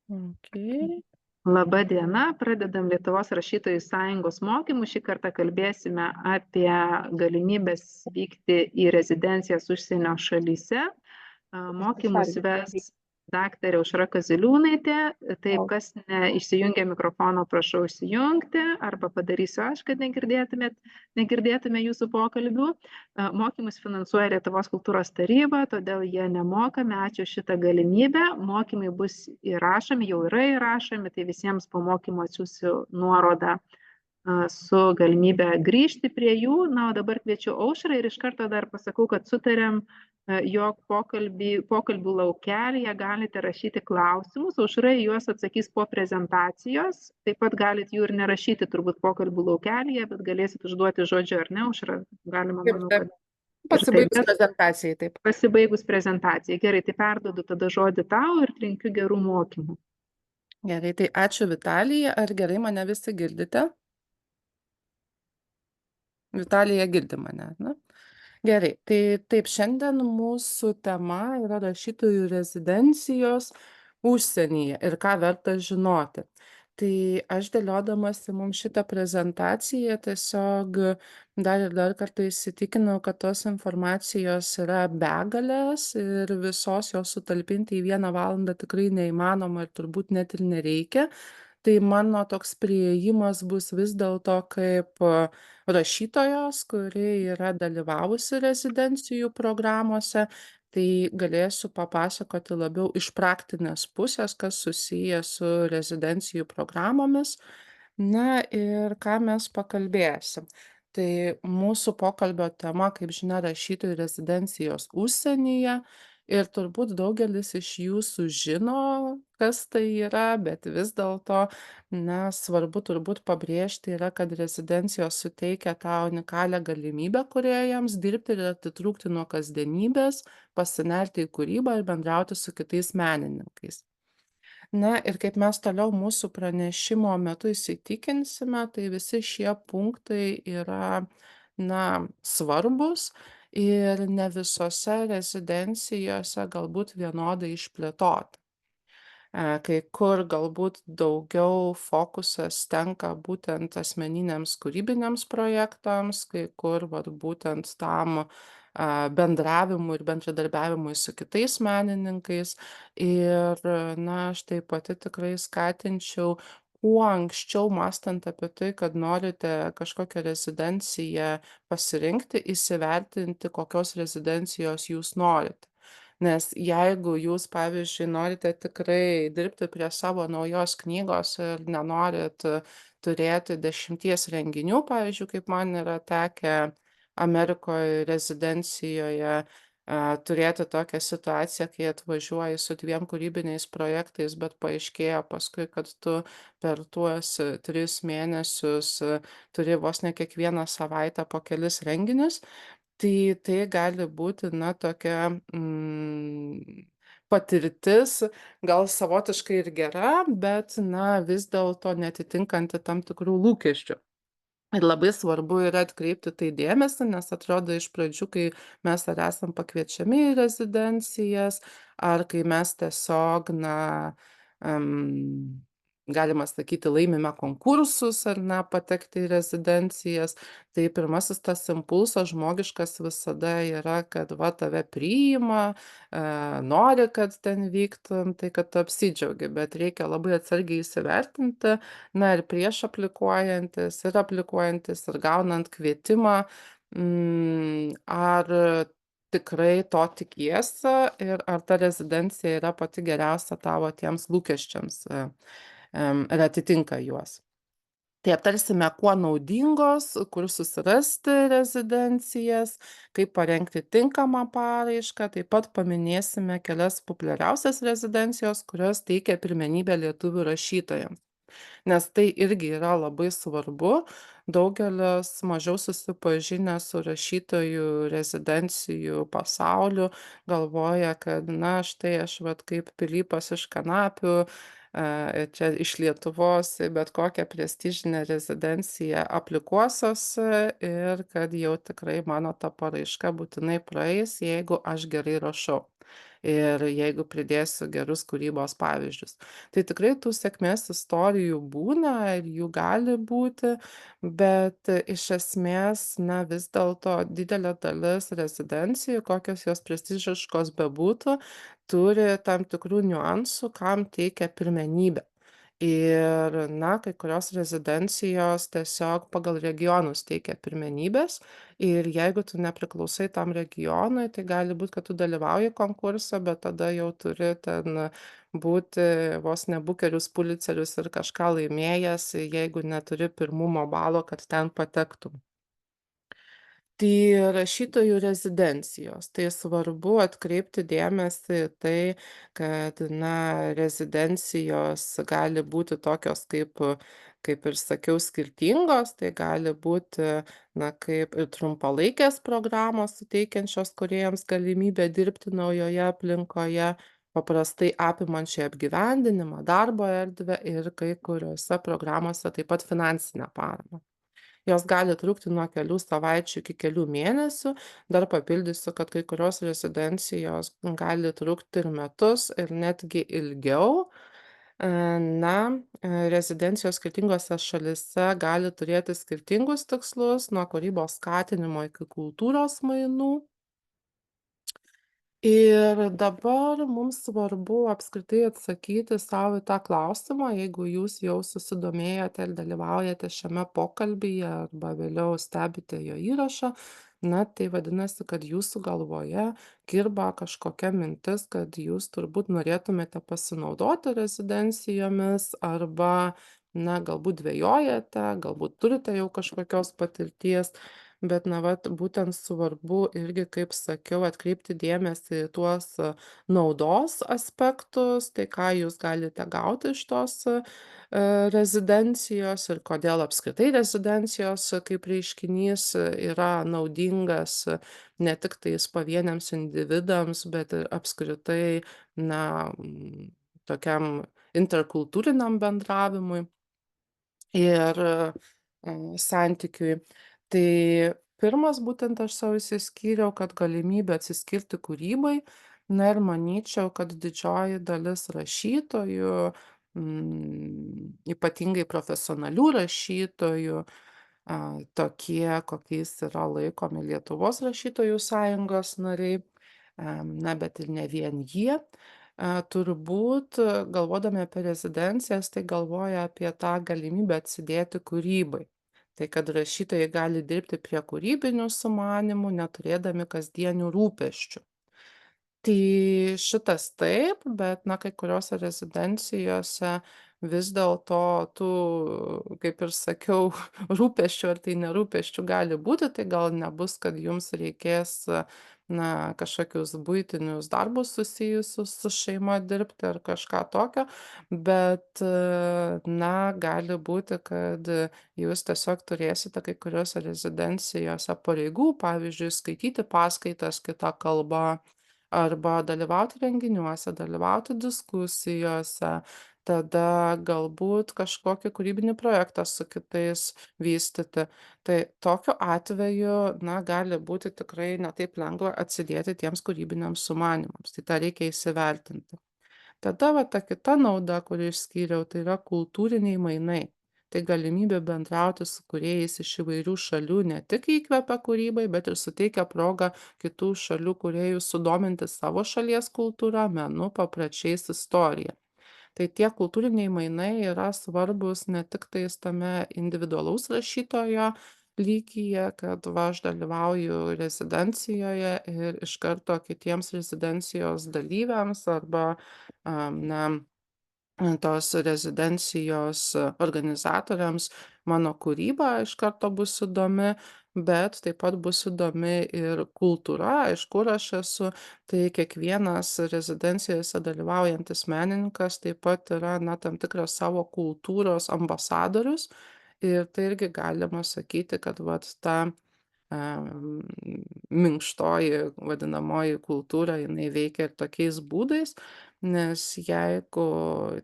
okei. Laba diena, pradedam Lietuvos rašytojų sąjungos mokymus. Šį kartą kalbėsime apie galimybes vykti į rezidencijas užsienio šalyse. Mokymus ves daktarė Aušra Kaziliūnaitė. Taip, kas neišsijungia mikrofono, prašau išsijungti, arba padarysiu aš, kad negirdėtume jūsų pokalbių. Mokymus finansuoja Lietuvos kultūros taryba, todėl jie nemokami. Ačiū šitą galimybę. Mokymai bus įrašomi, jau yra įrašomi, tai visiems po mokymo atsiųsiu nuorodą su galimybė grįžti prie jų. Na, o dabar kviečiu Aušrą ir iš karto dar pasakau, kad sutarėm, jog pokalbių laukelėje galite rašyti klausimus. Aušra juos atsakys po prezentacijos. Taip pat galit jų ir nerašyti turbūt pokalbių laukelėje, bet galėsit užduoti žodžiu ar ne, Aušra. Galima, Taip, manau, taip. kad ir taip. Pasibaigus Bet prezentacijai, taip. pasibaigus prezentacijai. Gerai, tai perduodu tada žodį tau ir linkiu gerų mokymų. Gerai, tai ačiū Vitalija. Ar gerai mane visi girdite? Vitalija girdi mane, ne? Gerai, tai taip, šiandien mūsų tema yra rašytojų rezidencijos užsienyje ir ką verta žinoti. Tai aš dėliodamasi mums šitą prezentaciją tiesiog dar ir dar kartą įsitikinau, kad tos informacijos yra begalės ir visos jos sutalpinti į 1 valandą tikrai neįmanoma ir turbūt net ir nereikia. Tai mano toks priėjimas bus vis dėlto kaip rašytojos, kuri yra dalyvavusi rezidencijų programose, tai galėsiu papasakoti labiau iš praktinės pusės, kas susiję su rezidencijų programomis. Na ir ką mes pakalbėsim. Tai mūsų pokalbio tema, kaip žinia, rašytojų rezidencijos užsienyje. Ir turbūt daugelis iš jūsų žino, kas tai yra, bet vis dėlto na, svarbu turbūt pabrėžti yra, kad rezidencijos suteikia tą unikalią galimybę kūrėjams dirbti ir atitrūkti nuo kasdienybės, pasinerti į kūrybą ir bendrauti su kitais menininkais. Na ir kaip mes toliau mūsų pranešimo metu įsitikinsime, tai visi šie punktai yra, na, svarbus ir ne visose rezidencijose galbūt vienodai išplėtoti. Kai kur galbūt daugiau fokusas tenka būtent asmeniniams kūrybiniams projektams, kai kur vat būtent tam, bendravimui ir bendradarbiavimui su kitais menininkais. Ir, na, aš tai pati tikrai skatinčiau kuo anksčiau mąstant apie tai, kad norite kažkokią rezidenciją pasirinkti, įsivertinti, kokios rezidencijos jūs norite. Nes jeigu jūs, pavyzdžiui, norite tikrai dirbti prie savo naujos knygos ir nenorit turėti 10 renginių, pavyzdžiui, kaip man yra tekę Amerikoj rezidencijoje, turėti tokią situaciją, kai atvažiuoji su 2 kūrybiniais projektais, bet paaiškėja paskui, kad tu per tuos 3 mėnesius turi vos ne kiekvieną savaitę po kelis renginius, tai gali būti, na, tokia, patirtis, gal savotiškai ir gera, bet, na, vis dėlto neatitinkanti tam tikrų lūkesčių. Ir labai svarbu yra atkreipti tai dėmesį, nes atrodo iš pradžių, kai mes ar esam pakviečiami į rezidencijas, ar kai mes tiesiog, na, galima sakyti, laimime konkursus ar ne, patekti į rezidencijas, tai pirmasis tas impulsas žmogiškas visada yra, kad va tave priima, nori, kad ten vyktum, tai kad tu apsidžiaugi, bet reikia labai atsargiai įsivertinti, na ir prieš aplikuojantis ir gaunant kvietimą, ar tikrai to tikiesi ir ar ta rezidencija yra pati geriausia tavo tiems lūkesčiams, ir atitinka juos. Tai aptarsime, kuo naudingos, kur susirasti rezidencijas, kaip parengti tinkamą paraišką, taip pat paminėsime kelias populiariausias rezidencijos, kurios teikia pirmenybę lietuvių rašytojams. Nes tai irgi yra labai svarbu. Daugelis mažiau susipažinę su rašytojų rezidencijų pasauliu galvoja, kad na štai aš vat kaip Pilypas iš kanapių, čia iš Lietuvos į bet kokią prestižinę rezidenciją aplikuosiuosi ir kad jau tikrai mano ta paraiška būtinai praeis, jeigu aš gerai rašau. ir jeigu pridėsiu gerus kūrybos pavyzdžius. Tai tikrai tų sėkmės istorijų būna ir jų gali būti, bet iš esmės, na, vis dėlto didelė dalis rezidencijų, kokios jos prestižiškos bebūtų, turi tam tikrų niuansų, kam teikia pirmenybę. Ir, na, kai kurios rezidencijos tiesiog pagal regionus teikia pirmenybes ir jeigu tu nepriklausai tam regionui, tai gali būt, kad tu dalyvauji konkurse, bet tada jau turi ten būti vos ne Bukerius, Pulicerius ir kažką laimėjęs, jeigu neturi pirmumo balo, kad ten patektum. Tai rašytojų rezidencijos. Tai svarbu atkreipti dėmesį į tai, kad, na, rezidencijos gali būti tokios kaip ir sakiau, skirtingos. Tai gali būti, na, kaip ir trumpalaikės programos suteikiančios kūrėjams galimybę dirbti naujoje aplinkoje, paprastai apimančiai apgyvendinimą, darbo erdvę ir kai kuriose programose taip pat finansinę paramą. Jos gali trukti nuo kelių savaičių iki kelių mėnesių. Dar papildysiu, kad kai kurios rezidencijos gali trukti ir metus, ir netgi ilgiau. Na, rezidencijos skirtingose šalyse gali turėti skirtingus tikslus, nuo kūrybos skatinimo iki kultūros mainų. Ir dabar mums svarbu apskritai atsakyti sau į tą klausimą, jeigu jūs jau susidomėjote ir dalyvaujate šiame pokalbyje arba vėliau stebite jo įrašą, na, tai vadinasi, kad jūsų galvoje kirba kažkokia mintis, kad jūs turbūt norėtumėte pasinaudoti rezidencijomis arba, na, galbūt dvejojate, galbūt turite jau kažkokios patirties. Bet, na, vat būtent svarbu irgi, kaip sakiau, atkreipti dėmesį į tuos naudos aspektus, tai ką jūs galite gauti iš tos rezidencijos ir kodėl apskritai rezidencijos kaip reiškinys yra naudingas ne tik tais pavieniams individams, bet ir apskritai, na, tokiam interkultūriniam bendravimui ir, santykiui. Tai pirmas būtent aš sau išsiskyriau, kad galimybė atsiskirti kūrybai, na ir manyčiau, kad didžioji dalis rašytojų, ypatingai profesionalių rašytojų, tokie, kokiais yra laikomi Lietuvos rašytojų sąjungos nariai, na, bet ir ne vien jie, turbūt galvodami apie rezidencijas, tai galvoja apie tą galimybę atsidėti kūrybai. Tai kad rašytojai gali dirbti prie kūrybinių sumanymų, neturėdami kasdienių rūpesčių. Tai šitas taip, bet, na, kai kuriose rezidencijose vis dėlto tų, kaip ir sakiau, rūpesčių ar tai nerūpesčių gali būti, tai gal nebus, kad jums reikės, na, kažkokius buitinius darbus susijusius su šeima dirbti ar kažką tokio, bet, na, gali būti, kad jūs tiesiog turėsite kai kuriose rezidencijose pareigų, pavyzdžiui, skaityti paskaitas kita kalba, arba dalyvauti renginiuose, dalyvauti diskusijose, tada galbūt kažkokį kūrybinį projektą su kitais vystyti. Tai tokiu atveju, na, gali būti tikrai ne taip lengva atsidėti tiems kūrybiniams sumanymams, tai tą reikia įsivertinti. Tada va ta kita nauda, kurį išskyriau, tai yra kultūriniai mainai. Tai galimybė bendrauti su kūrėjais iš įvairių šalių ne tik įkvepia kūrybai, bet ir suteikia progą kitų šalių kūrėjus sudominti savo šalies kultūra, menu, papročiais, istorija. Tai tie kultūriniai mainai yra svarbus ne tik tais tame individualaus rašytojo lygyje, kad va aš dalyvauju rezidencijoje ir iš karto kitiems rezidencijos dalyviams arba, na, tos rezidencijos organizatoriams mano kūryba iš karto bus įdomi, bet taip pat bus įdomi ir kultūra, iš kur aš esu. Tai kiekvienas rezidencijose dalyvaujantis menininkas taip pat yra, na, tam tikras savo kultūros ambasadorius. Ir tai irgi galima sakyti, kad vat ta em, minkštoji vadinamoji kultūra, jinai veikia ir tokiais būdais, nes jeigu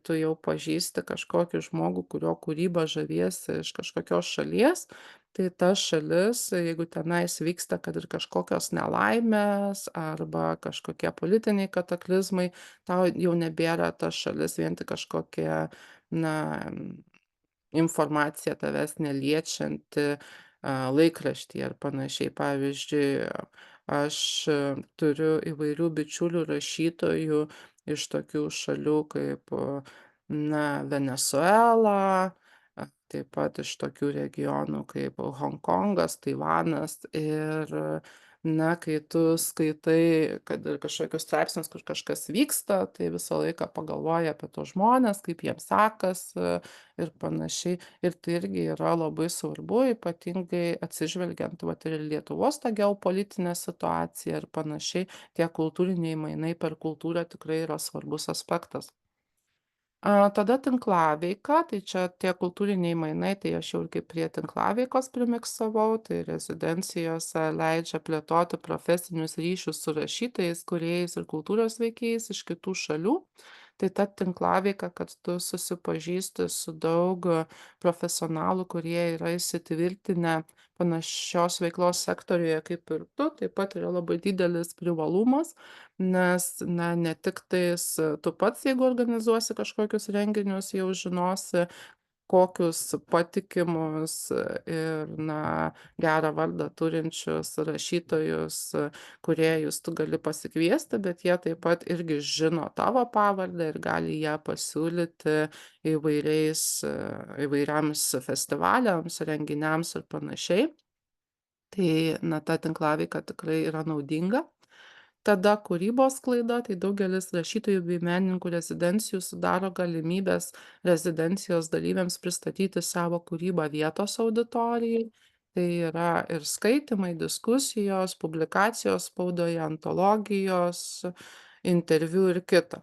tu jau pažįsti kažkokį žmogų, kurio kūryba žaviesi iš kažkokios šalies, tai ta šalis, jeigu tenais vyksta kad ir kažkokios nelaimės arba kažkokie politiniai kataklizmai, tau jau nebėra ta šalis vien tik kažkokie, na, informacija tavęs neliečianti, laikraštyje ar panašiai. Pavyzdžiui, aš turiu įvairių bičiulių rašytojų iš tokių šalių kaip, na, Venesuela, taip pat iš tokių regionų kaip Honkongas, Taivanas ir, na, kai tu skaitai, kad ir kažkokius straipsnius, kur kažkas vyksta, tai visą laiką pagalvoji apie tuos žmones, kaip jiems sekasi ir panašiai. Ir tai irgi yra labai svarbu, ypatingai atsižvelgiant vat ir į Lietuvos tą geopolitinę situaciją ir panašiai. Tie kultūriniai mainai per kultūrą tikrai yra svarbus aspektas. Tada tinklaveika, tai čia tie kultūriniai mainai, tai aš jau ir kaip prie tinklaveikos primiksavau, tai rezidencijose leidžia plėtoti profesinius ryšius su rašytojais, kūrėjais ir kultūros veikėjais iš kitų šalių. Tai ta tinklaveika, kad tu susipažįsti su daug profesionalų, kurie yra įsitvirtinę panašios veiklos sektoriuje kaip ir tu, taip pat yra labai didelis privalumas, nes, na, ne tiktais tu pats, jeigu organizuosi kažkokius renginius, jau žinosi, kokius patikimus ir, na, gerą vardą turinčius rašytojus, kūrėjus tu gali pasikviesti, bet jie taip pat irgi žino tavo pavardę ir gali ją pasiūlyti įvairiams festivaliams, renginiams ir panašiai. Tai, na, ta tinklaveika tikrai yra naudinga. Tada kūrybos sklaida, tai daugelis rašytojų bei menininkų rezidencijų sudaro galimybes rezidencijos dalyviams pristatyti savo kūrybą vietos auditorijai. Tai yra ir skaitymai, diskusijos, publikacijos spaudoje, antologijos, interviu ir kita.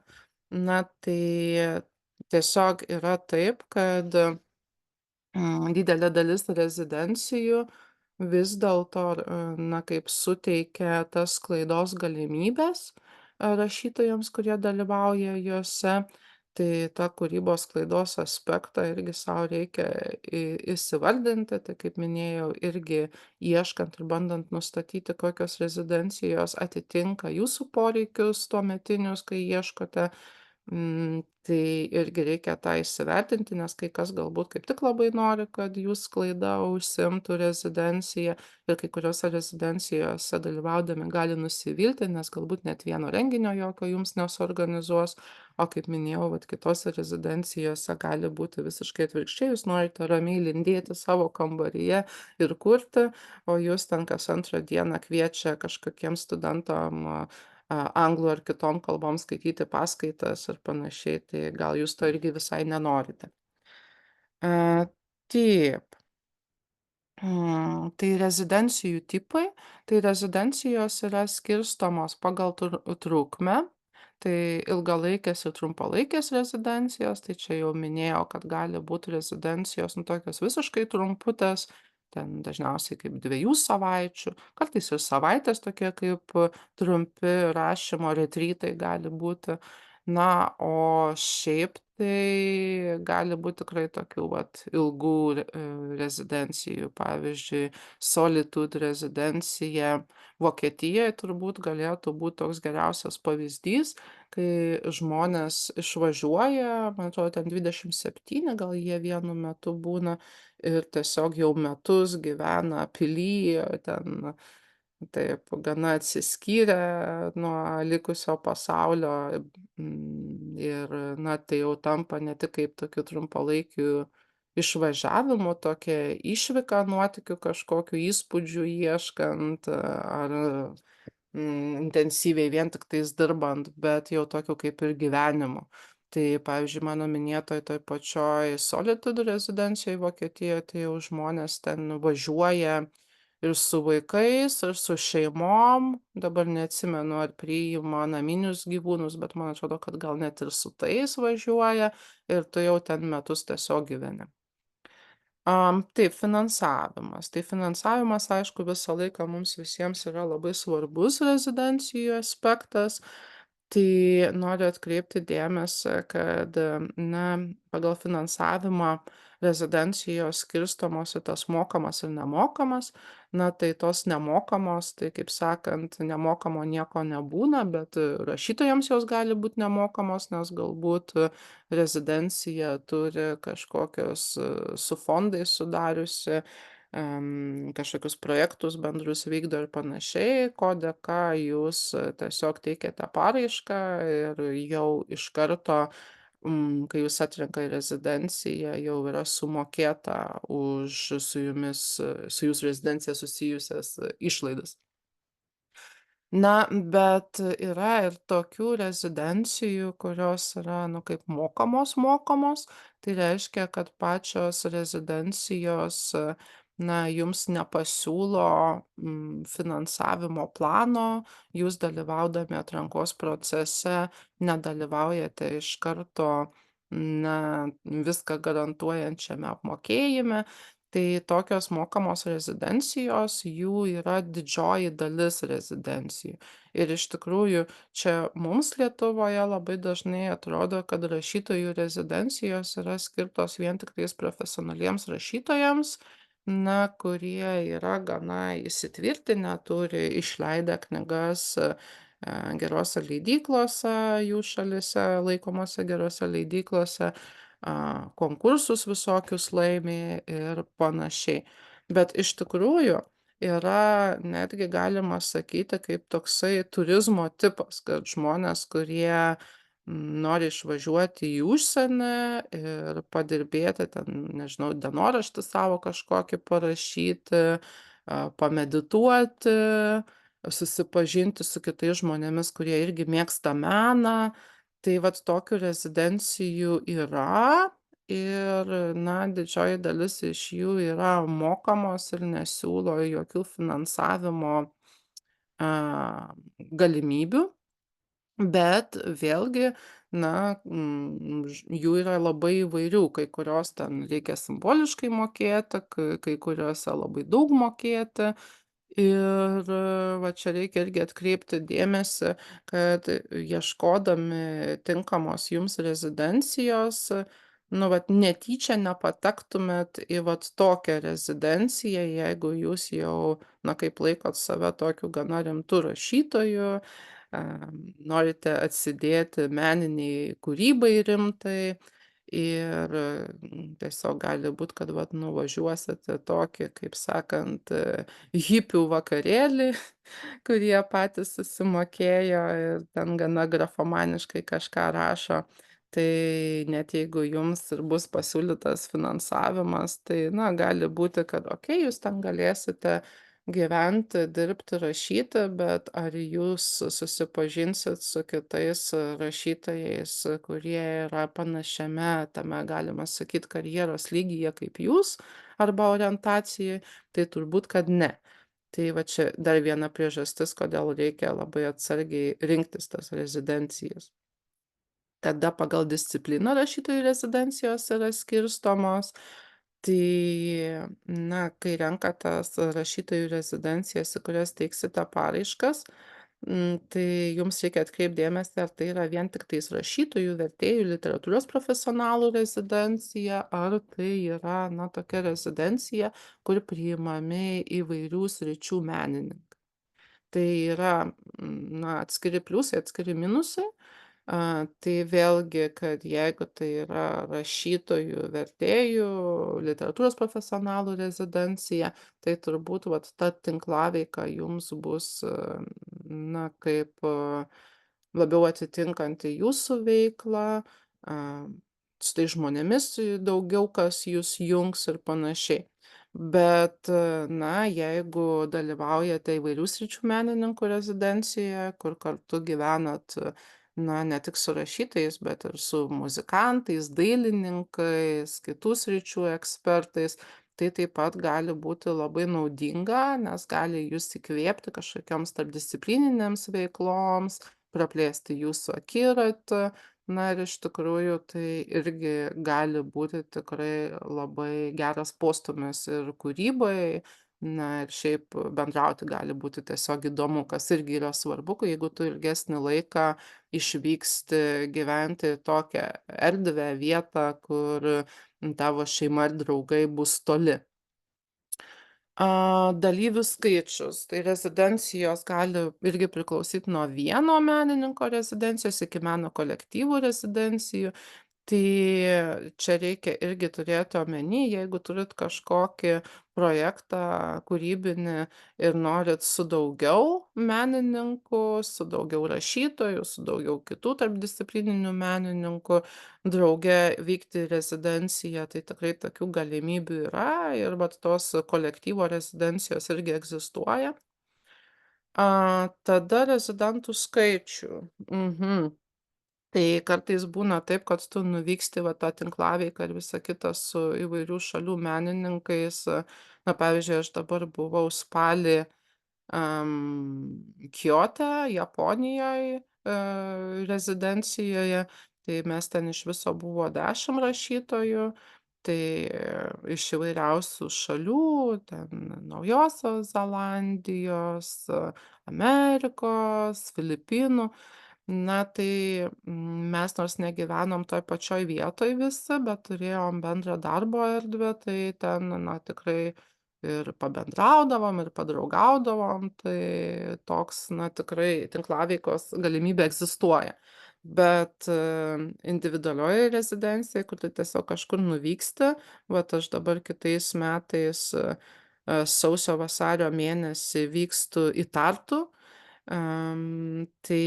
Na, tai tiesiog yra taip, kad didelė dalis rezidencijų vis dėlto, na, kaip suteikia tas sklaidos galimybes, rašytojams, kurie dalyvauja juose, tai tą kūrybos sklaidos aspektą irgi sau reikia įsivardinti, tai kaip minėjau, irgi ieškant ir bandant nustatyti, kokios rezidencijos atitinka jūsų poreikius tuometinius, kai ieškote. Tai irgi reikia tą įsivertinti, nes kai kas galbūt kaip tik labai nori, kad jų sklaida užsiimtų rezidencija ir kai kuriose rezidencijose dalyvaudami gali nusivilti, nes galbūt net vieno renginio jokio jums nesuorganizuos, o kaip minėjau, vat kitose rezidencijose gali būti visiškai atvirkščiai, jūs norite ramiai lindėti savo kambaryje ir kurti, o jūs ten kas antrą dieną kviečia kažkokiem studentam anglų ar kitom kalbom skaityti paskaitas ir panašiai, tai gal jūs to irgi visai nenorite. Taip. Tai rezidencijų tipai, tai rezidencijos yra skirstomos pagal trukmę, tai ilgalaikės ir trumpalaikės rezidencijos, tai čia jau minėjau, kad gali būt rezidencijos, nu, tokios visiškai trumputės, ten dažniausiai kaip 2 savaičių, kartais ir savaitės tokie kaip trumpi rašymo retrytai gali būti. Na, o šiaip tai gali būt tikrai tokių vat ilgų rezidencijų. Pavyzdžiui, Solitude rezidencija Vokietijoj turbūt galėtų būt toks geriausias pavyzdys, kai žmonės išvažiuoja, man atrodo, ten 27 gal jie vienu metu būna ir tiesiog jau metus gyvena pily, ten taip gana atsiskyrę nuo likusio pasaulio, ir, na, tai jau tampa ne tik kaip tokiu trumpalaikiu išvažiavimu, tokia išvyka nuotykių kažkokių įspūdžių ieškant, ar, intensyviai vien tiktais dirbant, bet jau tokiu kaip ir gyvenimu. Tai pavyzdžiui, mano minėtoj toj pačioj Solitude rezidencijoj Vokietijoj, tai jau žmonės ten važiuoja ir su vaikais, ir su šeimom. Dabar neatsimenu, ar priima naminius gyvūnus, bet man atrodo, kad gal net ir su tais važiuoja ir tu jau ten metus tiesiog gyveni. Taip, finansavimas. Tai finansavimas, aišku, visą laiką mums visiems yra labai svarbus rezidencijų aspektas. Tai noriu atkreipti dėmesį, kad, na, pagal finansavimą rezidencijos skirstomos į tas mokamas ir nemokamas. Na, tai tos nemokamos, tai kaip sakant, nemokamo nieko nebūna, bet rašytojams jos gali būt nemokamos, nes galbūt rezidencija turi kažkokios su fondais sudariusi kažkokius projektus bendrus vykdo ir panašiai, ko dėka jūs tiesiog teikiate paraišką ir jau iš karto, kai jūs atrenka į rezidenciją, jau yra sumokėta už su jūsų rezidencija susijusias išlaidas. Na, bet yra ir tokių rezidencijų, kurios yra, nu, kaip mokamos. Tai reiškia, kad pačios rezidencijos, na, jums nepasiūlo, finansavimo plano, jūs dalyvaudami atrankos procese nedalyvaujate iš karto, na, viską garantuojančiame apmokėjime. Tai tokios mokamos rezidencijos, jų yra didžioji dalis rezidencijų. Ir iš tikrųjų, čia mums Lietuvoje labai dažnai atrodo, kad rašytojų rezidencijos yra skirtos vien tiktais profesionaliems rašytojams, na, kurie yra gana įsitvirtinę, turi išleidę knygas, gerose leidyklose, jų šalyse laikomose gerose leidyklose, konkursus visokius laimi ir panašiai. Bet iš tikrųjų yra netgi galima sakyti kaip toksai turizmo tipas, kad žmonės, kurie nori išvažiuoti į užsienį ir padirbėti ten, nežinau, dienoraštį savo kažkokį parašyti, pamedituoti, susipažinti su kitais žmonėmis, kurie irgi mėgsta meną. Tai vat tokių rezidencijų yra ir, na, didžioji dalis iš jų yra mokamos ir nesiūlo jokių finansavimo, galimybių. Bet vėlgi, na, jų yra labai įvairių, kai kurios ten reikia simboliškai mokėti, kai kuriose labai daug mokėti. Ir va čia reikia irgi atkreipti dėmesį, kad ieškodami tinkamos jums rezidencijos, nu vat netyčia nepatektumėt į vat tokią rezidenciją, jeigu jūs jau, na, kaip laikot save tokiu gana rimtu rašytoju, norite atsidėti meninei kūrybai rimtai ir, tiesiog gali būt, kad vat nuvažiuosit į tokį, kaip sakant, hipių vakarėlį, kur jie patys susimokėjo ir ten gana grafomaniškai kažką rašo. Tai net jeigu jums ir bus pasiūlytas finansavimas, tai, na, gali būti, kad okei, jūs ten galėsite gyventi, dirbti, rašyti, bet ar jūs susipažinsit su kitais rašytojais, kurie yra panašiame tame, galima sakyt, karjeros lygyje kaip jūs arba orientacijoj, tai turbūt, kad ne. Tai va čia dar viena priežastis, kodėl reikia labai atsargiai rinktis tas rezidencijas. Tada pagal discipliną rašytojų rezidencijos yra skirstomos. Tai, na, kai renkatės rašytojų rezidencijas, į kurias teiksite paraiškas, tai jums reikia atkreipt dėmesį, ar tai yra vien tiktais rašytojų, vertėjų, literatūros profesionalų rezidencija, ar tai yra, na, tokia rezidencija, kur priimami įvairių sričių menininkai. Tai yra, na, atskiri pliusai, atskiri minusai. Tai vėlgi, kad jeigu tai yra rašytojų, vertėjų, literatūros profesionalų rezidencija, tai turbūt vat ta tinklaveika jums bus, na, kaip, labiau atitinkanti jūsų veiklą, a, su tais žmonėmis daugiau kas jus jungs ir panašiai. Bet, na, jeigu dalyvaujate įvairių sričių menininkų rezidencijoje, kur kartu gyvenat, na, ne tik su rašytojais, bet ir su muzikantais, dailininkais, kitų sričių ekspertais, tai taip pat gali būti labai naudinga, nes gali jus įkvėpti kažkokioms tarpdisciplininėms veikloms, praplėsti jūsų akiratį. Na ir iš tikrųjų tai irgi gali būti tikrai labai geras postūmis ir kūrybai, Na ir šiaip bendrauti gali būti tiesiog įdomu, kas irgi yra svarbu, kai jeigu tu ilgesnį laiką išvyksti gyventi į tokią erdvę, vietą, kur tavo šeima ir draugai bus toli. Dalyvių skaičius. Tai rezidencijos gali irgi priklausyt nuo vieno menininko rezidencijos iki meno kolektyvų rezidencijų. Tai čia reikia irgi turėti omeny, jeigu turit kažkokį projektą kūrybinį ir norit su daugiau menininkų, su daugiau rašytojų, su daugiau kitų tarpdisciplininių menininkų drauge vykti į rezidenciją, tai tikrai tokių galimybių yra ir vat tos kolektyvo rezidencijos irgi egzistuoja. Tada rezidentų skaičių. Mhm. Tai kartais būna taip, kad tu nuvyksti va tą tinklaveiką ir visa kita su įvairių šalių menininkais. Na, pavyzdžiui, aš dabar buvau spalį Kiote, Japonijoj, rezidencijoje, tai mes ten iš viso buvo 10 rašytojų, tai iš įvairiausių šalių, ten Naujosios Zelandijos, Amerikos, Filipinų. Na, tai, mes nors negyvenom toj pačioj vietoj visi, bet turėjom bendrą darbo erdvę, tai ten, na, tikrai ir pabendraudavom, ir padraugaudavom, tai toks, na, tikrai tinklaveikos galimybė egzistuoja. Bet, individualioji rezidencija, kur tu tiesiog kažkur nuvyksti, vat aš dabar kitais metais, sausio, vasario mėnesį vykstu į Tartu. Tai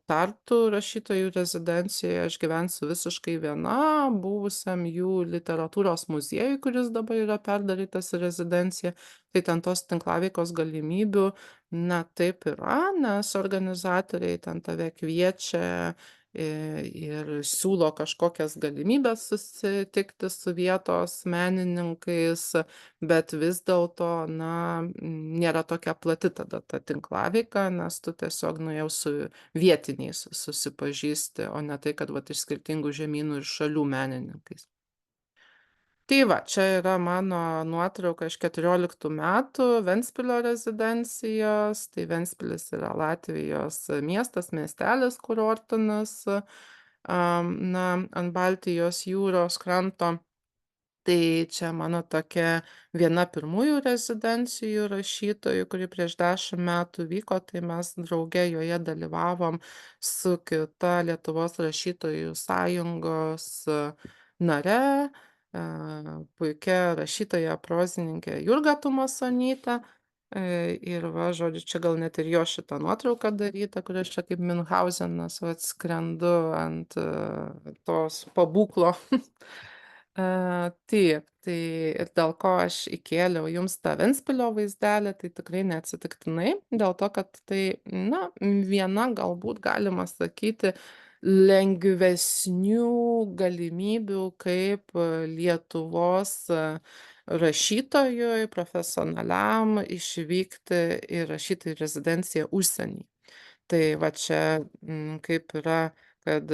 Tartu rašytojų rezidencijoje aš gyvensiu visiškai viena, buvusiam jų literatūros muziejuj, kuris dabar yra perdarytas į rezidenciją. Tai ten tos tinklaveikos galimybių, na, taip yra, nes organizatoriai ten tave kviečia, ir siūlo kažkokias galimybes susitikti su vietos menininkais, bet vis dėlto, na, nėra tokia plati tada ta tinklaveika, nes tu tiesiog, nu, jau su vietiniais susipažįsti, o ne tai, kad vat iš skirtingų žemynų ir šalių menininkais. Tai va, čia yra mano nuotrauka iš 14 metų Ventspilio rezidencijos. Tai Ventspilis yra Latvijos miestas, miestelis kurortinis, na, ant Baltijos jūros kranto. Tai čia mano tokia viena pirmųjų rezidencijų rašytojų, kuri prieš 10 metų vyko, tai mes drauge joje dalyvavom su kita Lietuvos rašytojų sąjungos nare, puikia rašytoja, prozininkė Jurga Tumasonytė. Ir va, žodžiu, čia gal net ir jo šita nuotrauka daryta, kur aš čia kaip Miunchausenas vat skrendu ant tos pabūklo. Taip, tai ir dėl ko aš įkėliau jums tą Ventspilio vaizdelį, tai tikrai neatsitiktinai, dėl to, kad tai, na, viena galbūt galima sakyti lengvesnių galimybių, kaip Lietuvos rašytojui, profesionaliam išvykti ir rašyti į rezidenciją užsieny. Tai va čia kaip yra, kad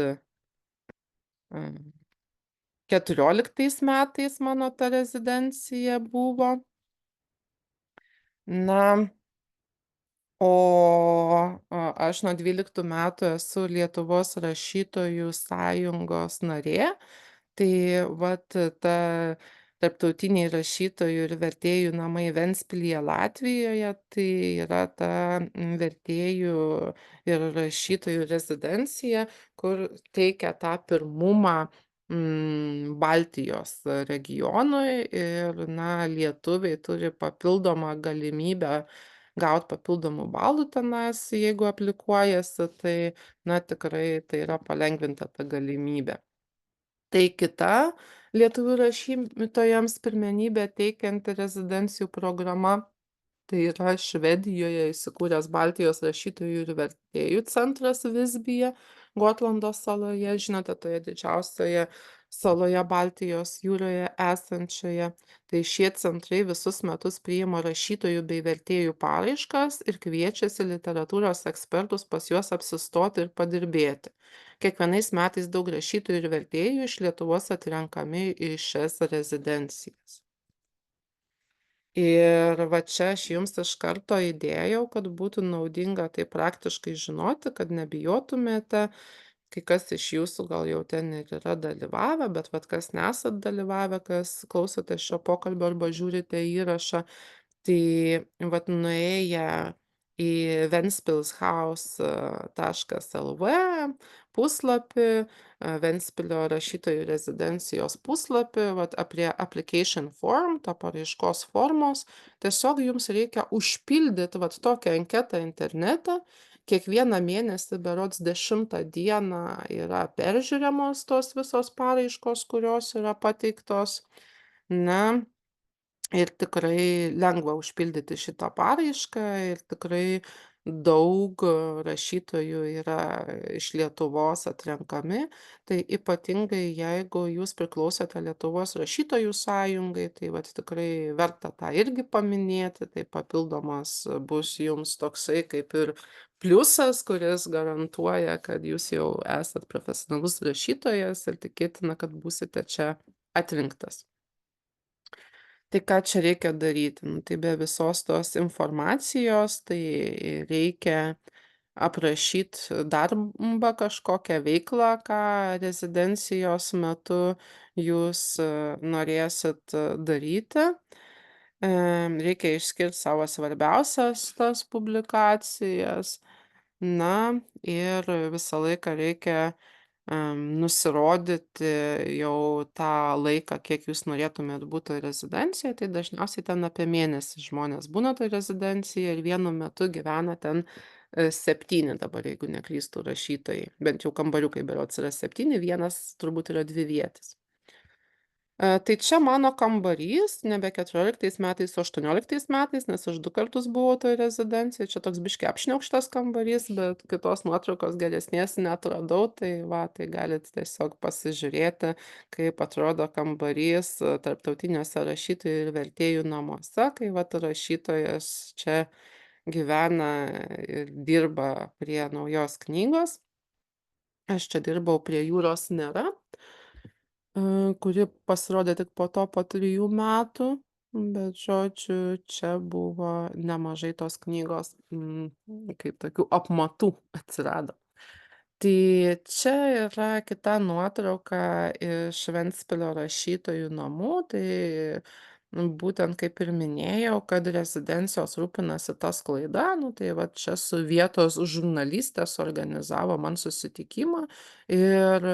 14 metais mano ta rezidencija buvo. Na, aš nuo 12 metų esu Lietuvos rašytojų sąjungos narė. Tai vat ta tarptautiniai rašytojų ir vertėjų namai Ventspilyje Latvijoje, tai yra ta vertėjų ir rašytojų rezidencija, kur teikia tą pirmumą Baltijos regionui ir, na, lietuviai turi papildomą galimybę gaut papildomų balų tenais, jeigu aplikuojasi, tai, na, tikrai tai yra palengvinta ta galimybė. Tai kita lietuvių rašytojams pirmenybę teikianti rezidencijų programa, tai yra Švedijoje įsikūręs Baltijos rašytojų ir vertėjų centras Visbyje, Gotlando saloje, žinote, toje didžiausioje saloje Baltijos jūroje esančioje. Tai šie centrai visus metus priima rašytojų bei vertėjų paraiškas ir kviečiasi literatūros ekspertus pas juos apsistoti ir padirbėti. Kiekvienais metais daug rašytojų ir vertėjų iš Lietuvos atrenkami į šias rezidencijas. Ir va čia aš jums iš karto įdėjau, kad būtų naudinga tai praktiškai žinoti, kad nebijotumėte. Kai kas iš jūsų gal jau ten ir yra dalyvavę, bet vat kas nesat dalyvavę, kas klausotės šio pokalbio arba žiūrite įrašą, tai vat nuėję į ventspilshaus.lv puslapį, Ventspilio rašytojų rezidencijos puslapį, vat prie application form, to paraiškos formos, tiesiog jums reikia užpildyt vat tokią anketą internete. Kiekvieną mėnesį berods 10 dieną yra peržiūrimos tos visos paraiškos, kurios yra pateiktos. Na, ir tikrai lengva užpildyti šitą paraišką ir tikrai daug rašytojų yra iš Lietuvos atrenkami. Tai ypatingai jeigu jūs priklausote Lietuvos rašytojų sąjungai, tai vat tikrai verta tą irgi paminėti, tai papildomas bus jums toksai kaip ir pliusas, kuris garantuoja, kad jūs jau esat profesionalus rašytojas ir tikėtina, kad būsite čia atrinktas. Tai ką čia reikia daryti? Nu, tai be visos tos informacijos, tai reikia aprašyt darbą kažkokią veiklą, ką rezidencijos metu jūs norėsit daryti. Reikia išskirt savo svarbiausias tas publikacijas. Na ir visą laiką reikia nusirodyti jau tą laiką, kiek jūs norėtumėt būt toj rezidencijoj, tai dažniausiai ten apie mėnesį žmonės būna toj rezidencijoj ir vienu metu gyvena ten 7 dabar, jeigu neklystu, rašytojai. Bent jau kambariukai berods yra 7, vienas turbūt yra dvivietis. Tai čia mano kambarys, nebe 14 metais, o 18 metais, nes aš 2 kartus buvau toj rezidencijoj. Čia toks biškį apšniaukštas kambarys, bet kitos nuotraukos geresnės neatradau, tai va, tai galit tiesiog pasižiūrėti, kaip atrodo kambarys tarptautiniuose rašytojų ir vertėjų namuose, kai vat rašytojas čia gyvena ir dirba prie naujos knygos. Aš čia dirbau prie Jūros nėra. Kuri pasirodė tik po 3 metų, bet žodžiu, čia buvo nemažai tos knygos, kaip tokių apmatų atsirado. Tai čia yra kita nuotrauka iš Ventspilio rašytojų namų, tai būtent kaip ir minėjau, kad rezidencijos rūpinasi ta sklaida, nu tai va čia su vietos žurnaliste suorganizavo man susitikimą ir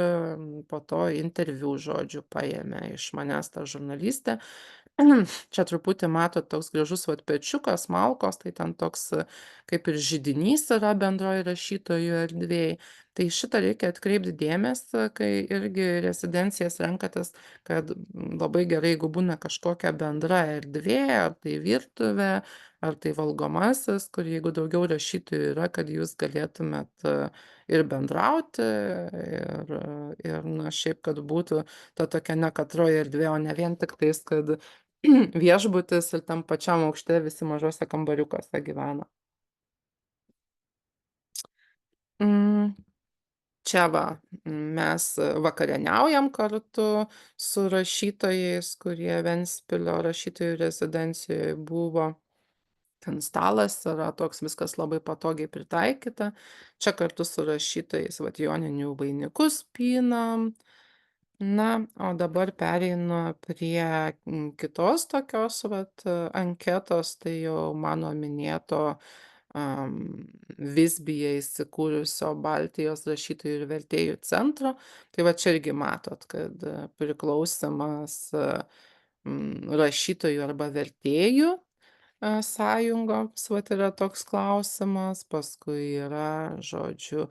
po to interviu, žodžiu, paėmė iš manęs tą žurnalistę. Čia truputį matot toks gražus vat pečiukas, malkos, tai ten toks kaip ir židinys yra bendroj rašytojų erdvėj. Tai šitą reikia atkreipt dėmesį, kai irgi rezidencijas renkatės, kad labai gerai, jeigu būna kažkokia bendra erdvė, ar tai virtuvė, ar tai valgomasis, kur jeigu daugiau rašytojų yra, kad jūs galėtumėt ir bendrauti, ir na šiaip, kad būtų ta tokia nekatroji erdvė, o ne vien tiktais, kad viešbutis ir tam pačiam aukšte visi mažuose kambariukuose gyvena. Mm. Čia va, mes vakarieniaujam kartu su rašytojais, kurie Ventspilio rašytojų rezidencijoj buvo. Ten stalas yra toks, viskas labai patogiai pritaikyta. Čia kartu su rašytojais vat joninių vainikus pinam. Na, o dabar pereinu prie kitos tokios vat anketos, tai jau mano minėto Visbyje įsikūrusio Baltijos rašytojų ir vertėjų centro. Tai va čia irgi matot, kad priklausymas rašytojų arba vertėjų sąjungoms, vat yra toks klausimas, paskui yra, žodžiu,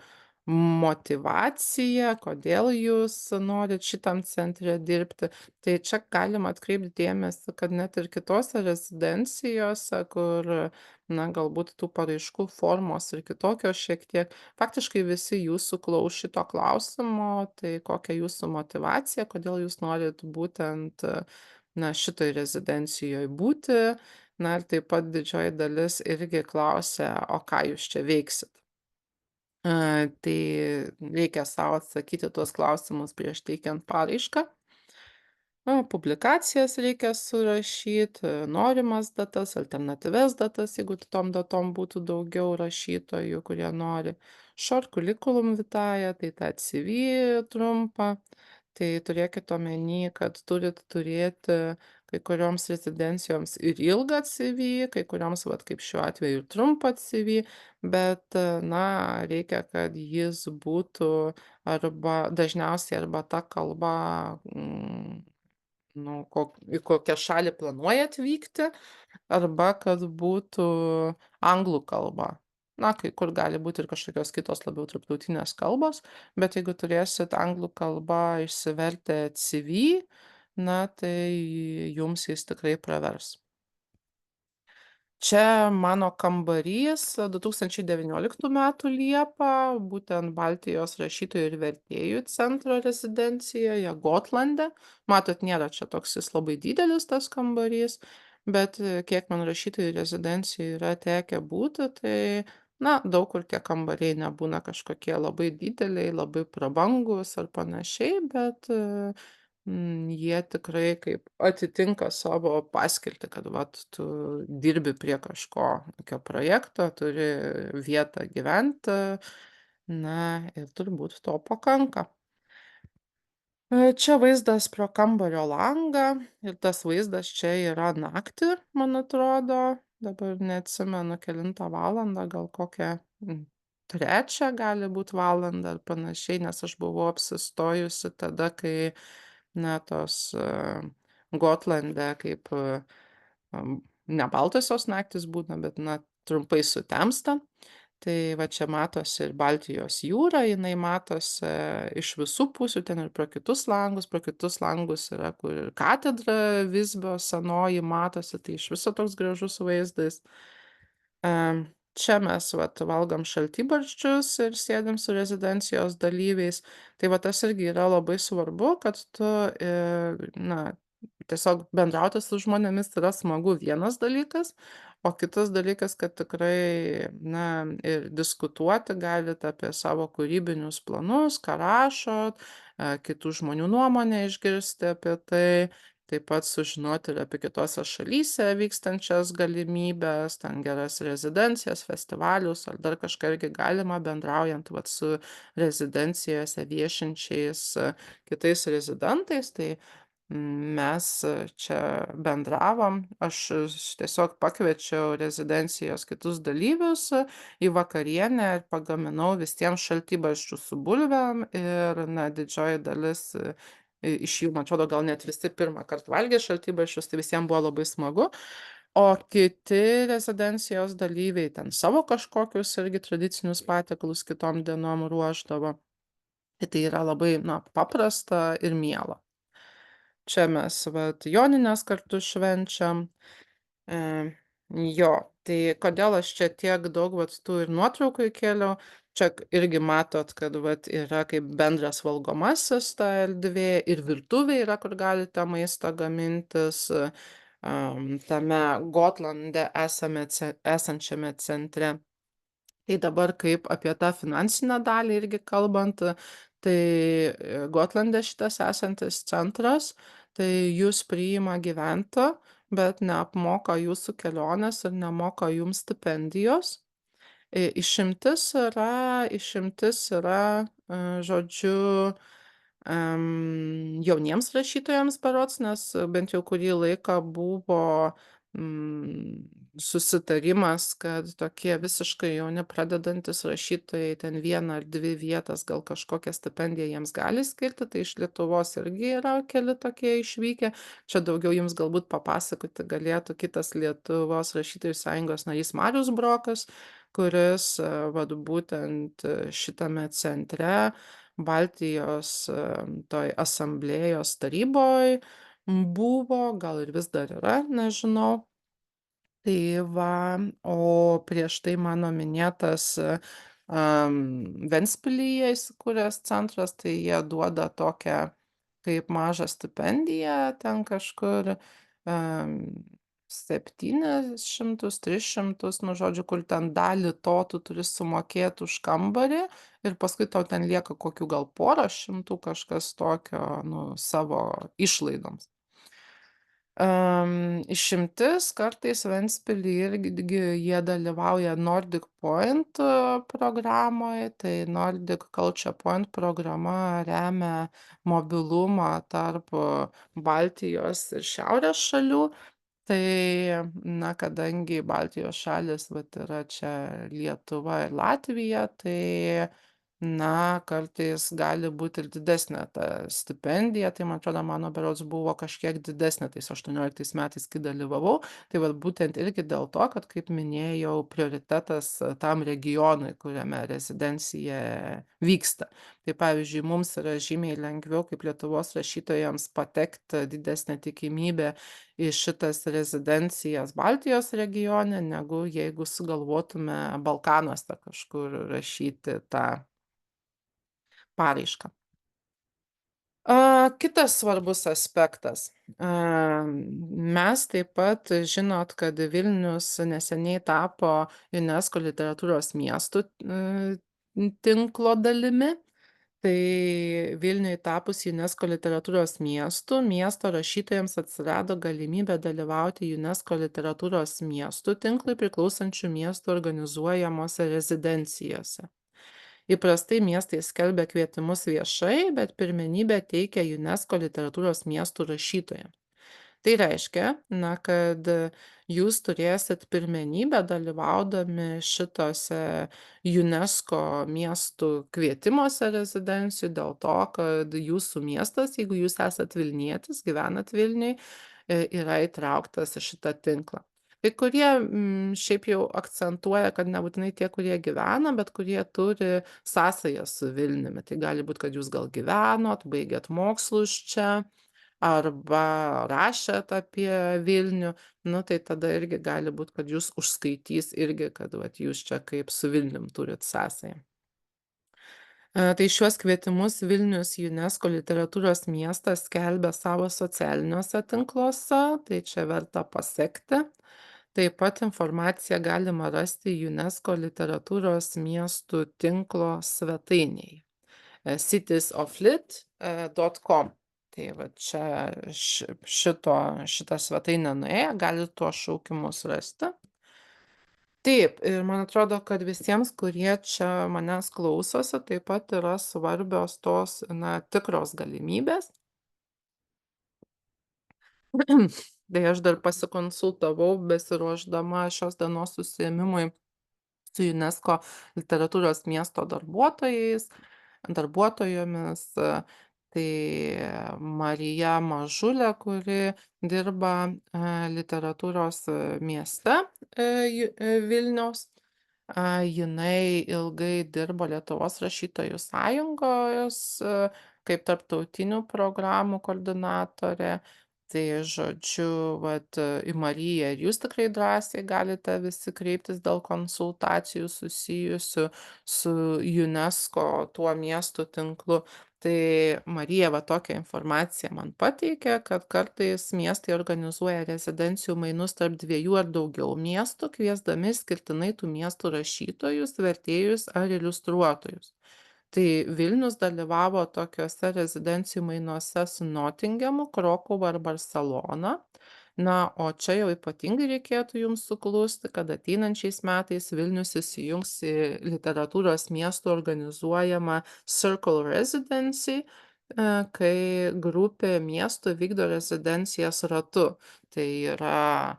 motyvacija, kodėl jūs norit šitam centre dirbti. Tai čia galima atkreipt dėmesį, kad net ir kitose rezidencijose, kur, na, galbūt tų paraiškų formos ir kitokios šiek tiek, faktiškai visi jūsų klaus šito klausimo, tai kokia jūsų motyvacija, kodėl jūs norit būtent, na, šitoj rezidencijoj būti. Na ir taip pat didžioji dalis irgi klausia, o ką jūs čia veiksit? Tai reikia sau atsakyti tuos klausimus prieš teikiant paraišką. Publikacijas reikia surašyt, norimas datas, alternatyvias datas, jeigu tom datom būtų daugiau rašytojų, kurie nori. Short curriculum vitae, tai tą CV trumpą. Tai turėkit omeny, kad turit turėti kai kurioms rezidencijoms ir ilgą CV, kai kurioms, vat kaip šiuo atveju, ir trumpą CV, bet, na, reikia, kad jis būtų arba dažniausiai arba ta kalba, nu, į kokią šalį planuojat vykti, arba kad būtų anglų kalba. Na, kai kur gali būt ir kažkokios kitos labiau tarptautinės kalbos, bet jeigu turėsit anglų kalba išsivertę CV, na, tai jums jis tikrai pravers. Čia mano kambarys 2019 metų Liepą, būtent Baltijos rašytojų ir vertėjų centro rezidencijoje Gotlande. Matot, nėra čia toks jis labai didelis tas kambarys, bet kiek man rašytojų rezidencijų yra tekę būti, tai, na, daug kur tie kambariai nebūna kažkokie labai dideliai, labai prabangūs ar panašiai, bet jie tikrai kaip atitinka savo paskirtį, kad vat tu dirbi prie kažko tokio projekto, turi vietą gyventi, na ir turbūt to pakanka. Čia vaizdas pro kambario langą ir tas vaizdas čia yra naktį, man atrodo. Dabar neatsimenu kelintą valandą, gal kokią, 3 gali būt valandą ar panašiai, nes aš buvau apsistojusi tada, kai, na, tos, Gotlande kaip, ne baltosios naktys būna, bet, na, trumpai sutemsta. Tai va čia matosi ir Baltijos jūra, jinai matosi iš visų pusių, ten ir pro kitus langus yra, kur ir katedra Visbio senoji matosi, tai iš viso toks gražus vaizdas. Čia mes vat valgom šaltibarščius ir sėdim su rezidencijos dalyviais. Tai va tas irgi yra labai svarbu, kad tu, na, tiesiog bendrauti su žmonėmis yra smagu vienas dalykas, o kitas dalykas, kad tikrai, na, ir diskutuoti galit apie savo kūrybinius planus, ką rašot, kitų žmonių nuomonę išgirsti apie tai. Taip pat sužinoti ir apie kitose šalyse vykstančias galimybes, ten geras rezidencijas, festivalius ar dar kažką irgi galima bendraujant vat su rezidencijose viešinčiais kitais rezidentais. Tai mes čia bendravom, aš tiesiog pakviečiau rezidencijos kitus dalyvius į vakarienę ir pagaminau visiems šaltibarščių su bulvėm ir, na, didžioji dalis iš jų, man atrodo, gal net visi pirmąkart valgė šaltibarščius, tai visiem buvo labai smagu. O kiti rezidencijos dalyviai ten savo kažkokius irgi tradicinius patiekalus kitom dienom ruošdavo. Tai yra labai, na, paprasta ir miela. Čia mes vat jonines kartu švenčiam. E, jo, tai kodėl aš čia tiek daug vat tų ir nuotraukų įkėliau? Čia irgi matot, kad vat yra kaip bendras valgomasis ta erdvė ir virtuvė yra, kur galite maistą gamintis. Tame Gotlande esančiame centre. Tai dabar kaip apie tą finansinę dalį irgi kalbant, tai Gotlande šitas esantis centras, tai jus priima gyventi, bet neapmoka jūsų kelionės ir nemoka jums stipendijos. Išimtis yra, žodžiu, jauniems rašytojams berods, nes bent jau kurį laiką buvo susitarimas, kad tokie visiškai jauni pradedantys rašytojai ten 1 ar 2 vietas gal kažkokią stipendiją jiems gali skirti, tai iš Lietuvos irgi yra keli tokie išvykę. Čia daugiau jums galbūt papasakoti galėtų kitas Lietuvos rašytojų sąjungos narys Marius Brokas, kuris vat būtent šitame centre Baltijos toj asamblėjos taryboj buvo, gal ir vis dar yra, nežinau. Tai va, o prieš tai mano minėtas Ventspilyje įsikūręs centras, tai jie duoda tokią kaip mažą stipendiją ten kažkur 700, 300, nu žodžiu, kur ten dalį to tu turi sumokėt už kambarį ir paskui tau ten lieka kokių gal porą šimtų kažkas tokio, nu, savo išlaidoms. Išimtis kartais Ventspily irgi jie dalyvauja Nordic Point programoje, tai Nordic Culture Point programa remia mobilumą tarp Baltijos ir šiaurės šalių. Tai, na, kadangi Baltijos šalys, vat yra čia Lietuva ir Latvija, tai, na, kartais gali būt ir didesnė ta stipendija, tai man atrodo mano berods buvo kažkiek didesnė tais 18 metais, kai dalyvavau. Tai vat būtent irgi dėl to, kad, kaip minėjau, prioritetas tam regionui, kuriame rezidencija vyksta. Tai pavyzdžiui, mums yra žymiai lengviau kaip Lietuvos rašytojams patekt, didesnė tikimybė į šitas rezidencijas Baltijos regione, negu jeigu sugalvotume Balkanuose kažkur rašyti tą paraišką. Kitas svarbus aspektas. Mes taip pat žinot, kad Vilnius neseniai tapo UNESCO literatūros miestų tinklo dalimi. Tai Vilniui tapus UNESCO literatūros miestu, miesto rašytojams atsirado galimybė dalyvauti UNESCO literatūros miestų tinklui priklausančių miestų organizuojamose rezidencijose. Įprastai miestai skelbia kvietimus viešai, bet pirmenybę teikia UNESCO literatūros miestų rašytojams. Tai reiškia, na, kad jūs turėsit pirmenybę dalyvaudami šitose UNESCO miestų kvietimuose rezidencijų dėl to, kad jūsų miestas, jeigu jūs esat Vilnietis, gyvenat Vilniuj, yra įtrauktas į šitą tinklą. Kai kurie šiaip jau akcentuoja, kad nebūtinai tie, kurie gyvena, bet kurie turi sąsają su Vilniumi. Tai gali būt, kad jūs gal gyvenot, baigėt mokslus čia, arba rašėt apie Vilnių, nu, tai tada irgi gali būt, kad jus užskaitys irgi, kad vat jūs čia kaip su Vilnium turit sąsają. Tai šiuos kvietimus Vilnius UNESCO literatūros miestas skelbia savo socialiniuose tinkluose, tai čia verta pasekti. Taip pat informaciją galima rasti UNESCO literatūros miestų tinklo svetainėje citiesoflit.com. Tai va čia šitą svetainę nuėję galit tuos šaukimus rasti. Taip, ir man atrodo, kad visiems, kurie čia manęs klausosi, taip pat yra svarbios tos, na, tikros galimybės. Tai aš dar pasikonsultavau besiruošdama šios dienos užsiėmimui su UNESCO literatūros miesto darbuotojomis. Tai Marija Mažulė, kuri dirba literatūros mieste Vilniaus. Jinai ilgai dirbo Lietuvos rašytojų sąjungos kaip tarptautinių programų koordinatorė. Tai žodžiu, vat į Mariją ir jūs tikrai drąsiai galite visi kreiptis dėl konsultacijų susijusių su UNESCO tuo miestų tinklu. Tai Marija va tokią informaciją man pateikė, kad kartais miestai organizuoja rezidencijų mainus tarp 2 ar daugiau miestų, kviesdami išskirtinai tų miestų rašytojus, vertėjus ar iliustruotojus. Tai Vilnius dalyvavo tokiuose rezidencijų mainuose su Notingemu, Krokuva ir Barselona. Na, o čia jau ypatingai reikėtų jums suklusti, kad ateinančiais metais Vilnius įsijungs į literatūros miestų organizuojamą Circle Residency, kai grupė miestų vykdo rezidencijas ratu. Tai yra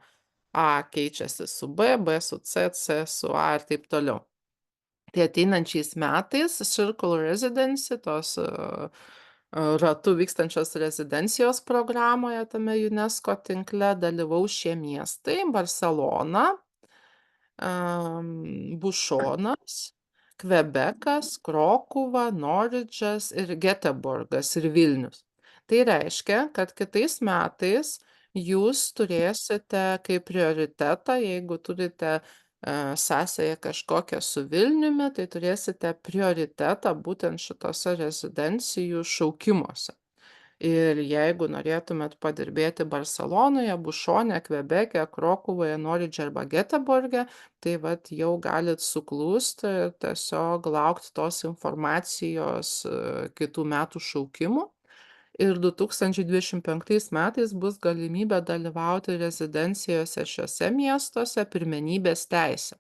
A keičiasi su B su C su A ir taip toliau. Tai ateinančiais metais Circle Residency, tos ratu vykstančios rezidencijos programoje tame UNESCO tinkle dalyvaus šie miestai: Barselona, Bušonas, Kvebekas, Krokuva, Noridžas ir Geteborgas ir Vilnius. Tai reiškia, kad kitais metais jūs turėsite kaip prioritetą, jeigu turite sąsają kažkokią su Vilniumi, tai turėsite prioritetą būtent šitose rezidencijų šaukimuose. Ir jeigu norėtumėt padirbėti Barselonoje, Bušone, Kvebeke, Krokuvoje, Noridže arba Geteborge, tai vat jau galit suklūsti ir tiesiog laukt tos informacijos kitų metų šaukimų. ir 2025 metais bus galimybė dalyvauti rezidencijose šiuose miestuose pirmenybės teise.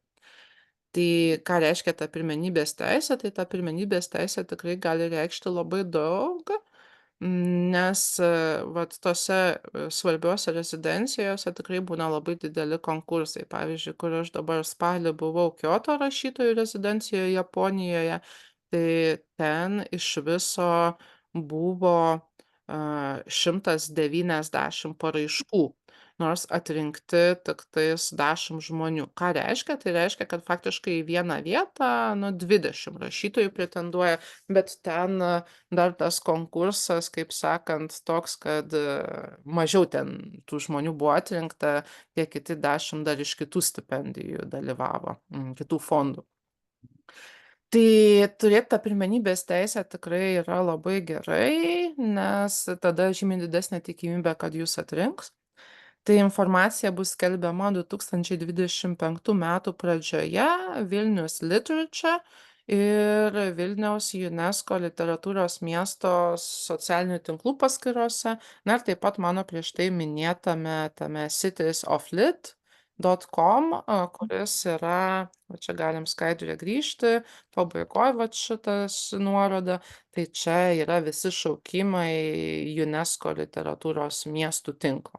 Tai ką reiškia ta pirmenybės teisė? Tai ta pirmenybės teisė tikrai gali reikšti labai daug, nes, vat tose, svarbiose rezidencijose tikrai būna labai dideli konkursai. Pavyzdžiui, kur aš dabar spalį buvau Kioto rašytojų rezidencijoje Japonijoje, tai ten iš viso buvo, 190 paraiškų, nors atrinkti tiktais 10 žmonių. Ką reiškia? Tai reiškia, kad faktiškai į vieną vietą, nu, 20 rašytojų pretenduoja, bet ten, dar tas konkursas, kaip sakant, toks, kad, mažiau ten tų žmonių buvo atrinkta, tie kiti 10 dar iš kitų stipendijų dalyvavo, kitų fondų. Tai turėt tą pirmenybės teisę tikrai yra labai gerai, nes tada žymiai didesnė tikimybė, kad jus atrinks. Tai informacija bus skelbiama 2025 metų pradžioje Vilnius Literature ir Vilniaus UNESCO literatūros miesto socialinių tinklų paskyrose, na ir taip pat mano prieš tai minėtame tame citiesoflit.com, kuris yra, va čia galim skaidrėje grįžti, pabaigoj vat šitas nuoroda, tai čia yra visi šaukimai UNESCO literatūros miestų tinklo.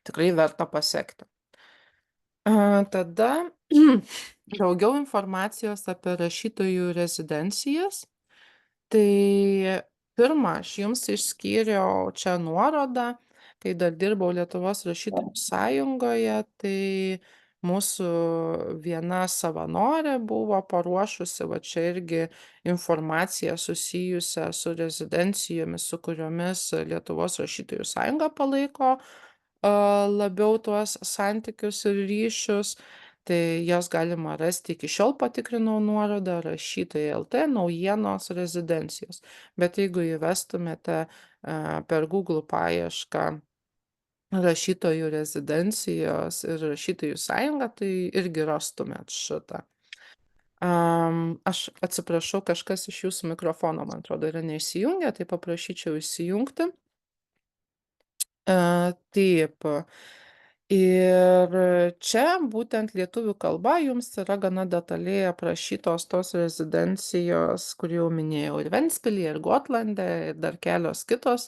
Tikrai verta pasekti. Tada daugiau informacijos apie rašytojų rezidencijas. Tai pirma, aš jums išskyriau čia nuorodą, kai dar dirbau Lietuvos rašytojų sąjungoje, tai mūsų viena savanorė buvo paruošusi va čia irgi informaciją susijusią su rezidencijomis, su kuriomis Lietuvos rašytojų sąjunga palaiko labiau tuos santykius ir ryšius. Tai jas galima rasti, iki šiol patikrinau nuorodą rašytojai LT naujienos rezidencijos. Bet jeigu įvestumėte per Google paiešką rašytojų rezidencijos ir rašytojų sąjunga, tai irgi rastumėt šitą. Aš atsiprašau, kažkas iš jūsų mikrofono, man atrodo, yra neišsijungę, tai paprašyčiau įsijungti. Taip. Ir čia būtent lietuvių kalba jums yra gana detaliai aprašytos tos rezidencijos, kur jau minėjau, ir Ventspilyje, ir Gotlande, ir dar kelios kitos.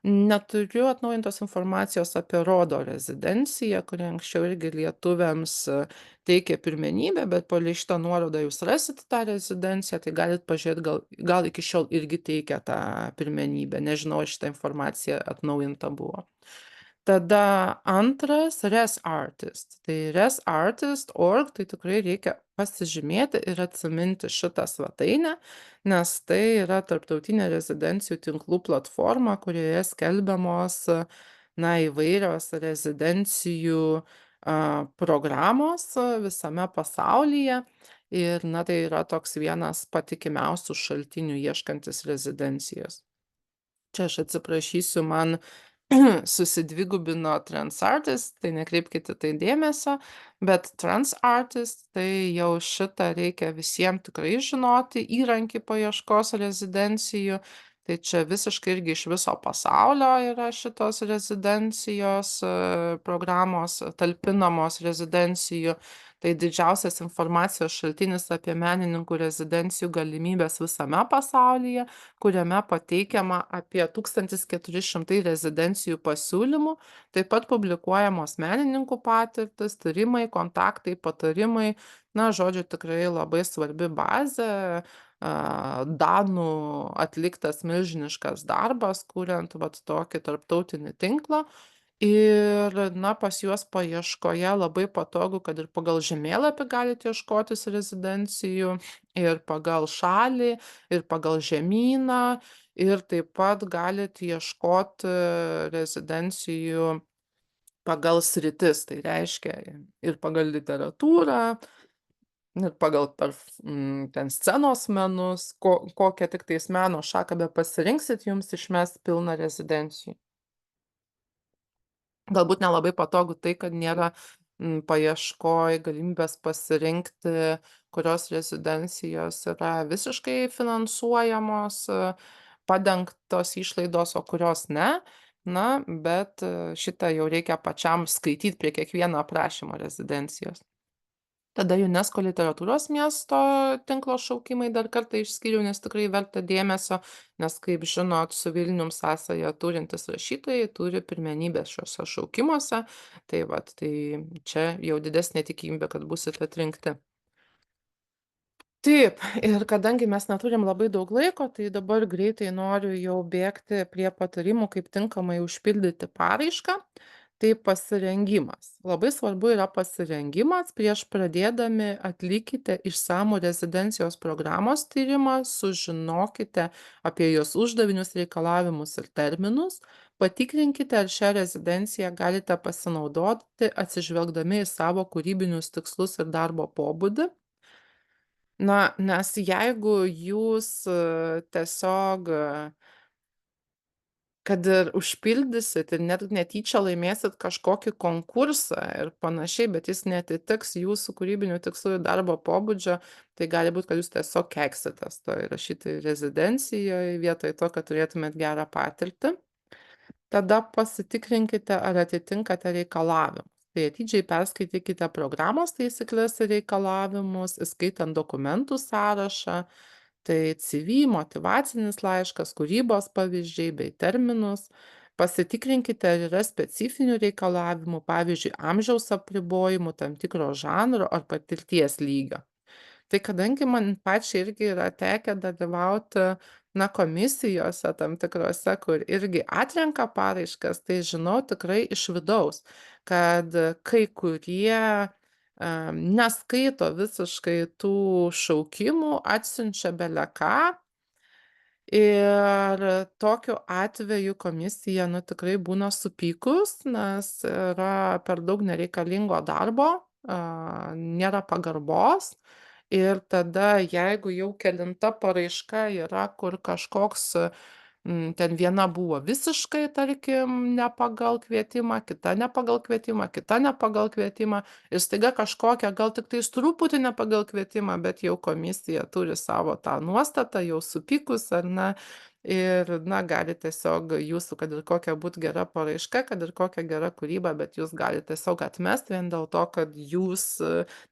Neturiu atnaujintos informacijos apie Rodo rezidenciją, kuri anksčiau irgi lietuviams teikė pirmenybę, bet palei šitą nuorodą jūs rasit tą rezidenciją, tai galit pažiūrėt, gal iki šiol irgi teikia tą pirmenybę. Nežinau, ar šita informacija atnaujinta buvo. Tada antras ResArtist. Tai resartist.org, tai tikrai reikia pasižymėti ir atsiminti šitą svetainę, nes tai yra tarptautinė rezidencijų tinklų platforma, kurioje skelbiamos įvairios rezidencijų programos visame pasaulyje. Ir tai yra toks vienas patikimiausių šaltinių ieškantis rezidencijos. Čia aš atsiprašysiu, man susidvigubino Transartist, tai nekreipkite tai dėmesio, bet Transartist, tai jau šitą reikia visiems tikrai žinoti, įrankį paieškos rezidencijų. Tai čia visiškai irgi iš viso pasaulio yra šitos rezidencijos programos, talpinamos rezidencijų. Tai didžiausias informacijos šaltinis apie menininkų rezidencijų galimybės visame pasaulyje, kuriame pateikiama apie 1400 rezidencijų pasiūlymų, taip pat publikuojamos menininkų patirtis, tyrimai, kontaktai, patarimai. Žodžiu, tikrai labai svarbi bazė, danų atliktas milžiniškas darbas, kuriant vat tokį tarptautinį tinklą. Ir, pas juos paieškoje labai patogu, kad ir pagal žemėlapį galite ieškotis rezidencijų, ir pagal šalį, ir pagal žemyną, ir taip pat galit ieškoti rezidencijų pagal sritis. Tai reiškia ir pagal literatūrą, ir pagal ten scenos menus, kokią tiktais meno šaką bepasirinksit, jums išmes pilną rezidencijų. Galbūt nelabai patogu tai, kad nėra paieškoj galimybės pasirinkti, kurios rezidencijos yra visiškai finansuojamos padengtos išlaidos, o kurios ne. Na, bet šitą jau reikia pačiam skaityt prie kiekvieno aprašymo rezidencijos. Tada UNESCO literatūros miesto tinklo šaukimai dar kartą išskyriau, nes tikrai verta dėmesio, nes kaip žinot, su Vilnium sąsają turintys rašytojai turi pirmenybę šiuose šaukimuose. Tai vat, tai čia jau didesnė tikimybė, kad būsit atrinkti. Taip, ir kadangi mes neturim labai daug laiko, tai dabar greitai noriu jau bėgti prie patarimų, kaip tinkamai užpildyti paraišką. Tai pasirengimas. Labai svarbu yra pasirengimas. Prieš pradėdami atlikite išsamų rezidencijos programos tyrimą, sužinokite apie jos uždavinius, reikalavimus ir terminus. Patikrinkite, ar šią rezidenciją galite pasinaudoti atsižvelgdami į savo kūrybinius tikslus ir darbo pobūdį. Na, nes jeigu jūs tiesiog kad ir užpildysit ir net netyčia laimėsit kažkokį konkursą ir panašiai, bet jis neatitiks jūsų kūrybinių tikslų ir darbo pobūdžio, tai gali būt, kad jūs tiesiog keksitės toj rašytojų rezidencijoj vietoj to, kad turėtumėt gerą patirtį. Tada pasitikrinkite, ar atitinkate reikalavimus. Tai atidžiai perskaitykite programos taisykles ir reikalavimus, įskaitant dokumentų sąrašą, tai CV, motyvacinis laiškas, kūrybos pavyzdžiai bei terminus. Pasitikrinkite, ar yra specifinių reikalavimų, pavyzdžiui, amžiaus apribojimų, tam tikro žanro ar patirties lygio. Tai kadangi man pačiai irgi yra tekę dalyvauti, na, komisijose tam tikrose, kur irgi atrenka paraiškas, tai žinau tikrai iš vidaus, kad kai kurie neskaito visiškai tų šaukimų, atsiunčia bele ką. Ir tokiu atveju komisija, nu, tikrai būna supykus, nes yra per daug nereikalingo darbo, nėra pagarbos. Ir tada, jeigu jau kelinta paraiška yra, kur kažkoks ten viena buvo visiškai, tarkim, ne pagal kvietimą, kita ne pagal kvietimą, kita ne pagal kvietimą ir staiga kažkokia gal tiktais truputį ne pagal kvietimą, bet jau komisija turi savo tą nuostatą, jau supykus ar ne. Ir, na, gali tiesiog jūsų, kad ir kokia būtų gera paraiška, kad ir kokia gera kūryba, bet jūs galite tiesiog atmest vien dėl to, kad jūs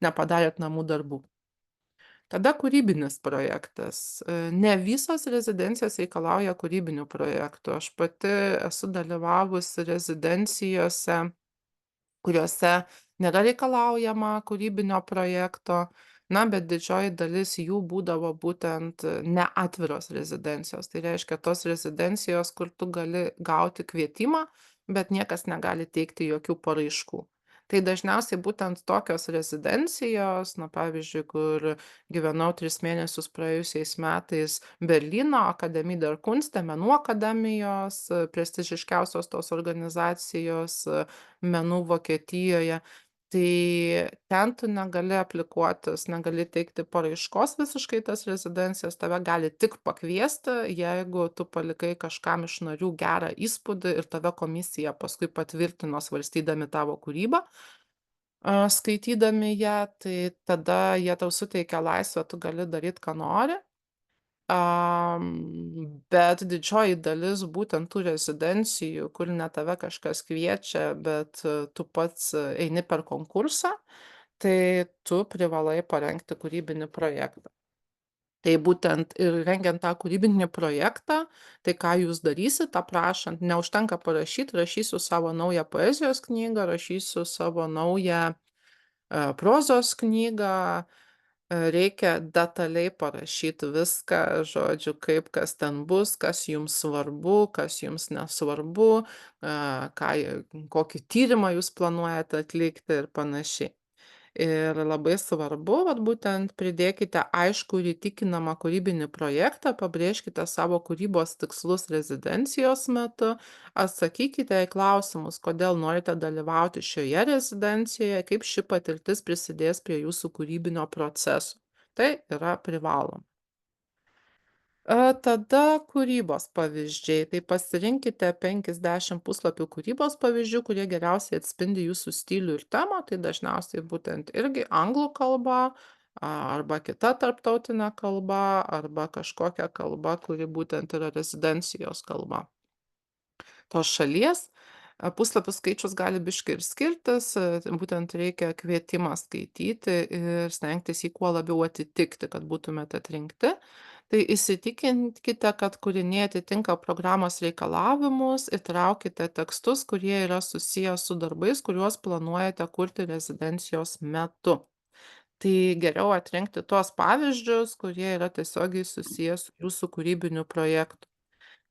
nepadarėt namų darbų. Tada kūrybinis projektas. Ne visos rezidencijos reikalauja kūrybinių projektų. Aš pati esu dalyvavusi rezidencijose, kuriuose nėra reikalaujama kūrybinio projekto, na, bet didžioji dalis jų būdavo būtent neatviros rezidencijos. Tai reiškia tos rezidencijos, kur tu gali gauti kvietimą, bet niekas negali teikti jokių paraiškų. Tai dažniausiai būtent tokios rezidencijos, na, pavyzdžiui, kur gyvenau 3 mėnesius praėjusiais metais Berlyno Akademie der Künste, menų akademijos, prestižiškiausios tos organizacijos, menų Vokietijoje. Tai ten tu negali aplikuotis, negali teikti paraiškos visiškai tas rezidencijas, tave gali tik pakviesti, jeigu tu palikai kažkam iš narių gerą įspūdį ir tave komisija paskui patvirtino svarstydami tavo kūrybą, skaitydami ją, tai tada jie tau suteikia laisvę, tu gali daryt, ką nori. Bet didžioji dalis būtent tų rezidencijų, kur ne tave kažkas kviečia, bet tu pats eini per konkursą, tai tu privalai parengti kūrybinį projektą. Tai būtent ir rengiant tą kūrybinį projektą, tai ką jūs darysit, aprašant, neužtenka parašyt, rašysiu savo naują poezijos knygą, rašysiu savo naują prozos knygą, reikia detaliai parašyt viską, žodžiu, kaip kas ten bus, kas jums svarbu, kas jums nesvarbu, ką kokį tyrimą jūs planuojate atlikti ir panašiai. Ir labai svarbu, vat būtent pridėkite aiškų ir įtikinamą kūrybinį projektą, pabrėžkite savo kūrybos tikslus rezidencijos metu, atsakykite į klausimus, kodėl norite dalyvauti šioje rezidencijoje, kaip ši patirtis prisidės prie jūsų kūrybinio proceso. Tai yra privaloma. Tada kūrybos pavyzdžiai. Tai pasirinkite 50 puslapių kūrybos pavyzdžių, kurie geriausiai atspindi jūsų stilių ir temą. Tai dažniausiai būtent irgi anglų kalba, arba kita tarptautinė kalba, arba kažkokia kalba, kuri būtent yra rezidencijos kalba tos šalies. Puslapių skaičius gali biškį ir skirtis, būtent reikia kvietimą skaityti ir stengtis jį kuo labiau atitikti, kad būtumėte atrinkti. Tai įsitikinkite, kad kūriniai atitinka programos reikalavimus, įtraukite tekstus, kurie yra susiję su darbais, kuriuos planuojate kurti rezidencijos metu. Tai geriau atrinkti tuos pavyzdžius, kurie yra tiesiogiai susiję su jūsų kūrybiniu projektu.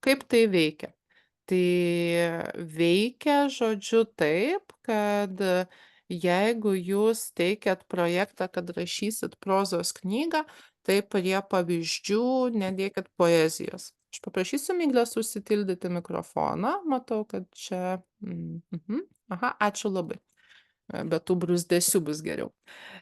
Kaip tai veikia? Tai veikia, žodžiu, taip, kad jeigu jūs teikiat projektą, kad rašysit prozos knygą, tai prie pavyzdžių nedėkit poezijos. Aš paprašysiu Miglės užsitildyti mikrofoną. Matau, kad čia aha, ačiū labai. Be tų bruzdesių bus geriau.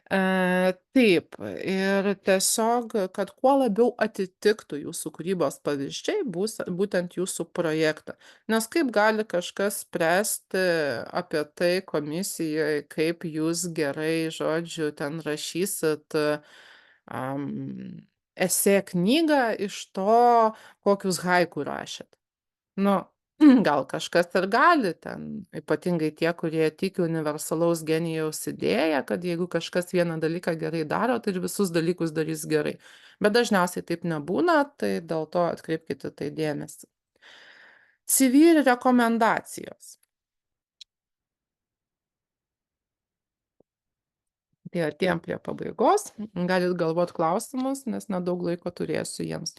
Taip, ir tiesiog, kad kuo labiau atitiktų jūsų kūrybos pavyzdžiai būtent jūsų projektą. Nes kaip gali kažkas spręsti apie tai komisijoj, kaip jūs gerai, žodžiu, ten rašysit, esė knygą iš to, kokius haiku rašėt. Nu, gal kažkas ir gali ten, ypatingai tie, kurie tiki universalaus genijaus idėja, kad jeigu kažkas vieną dalyką gerai daro, tai ir visus dalykus darys gerai. Bet dažniausiai taip nebūna, tai dėl to atkreipkite tai dėmesį. CV ir rekomendacijos. Tai artėjam prie pabaigos. Galit galvot klausimus, nes nedaug laiko turėsiu jiems.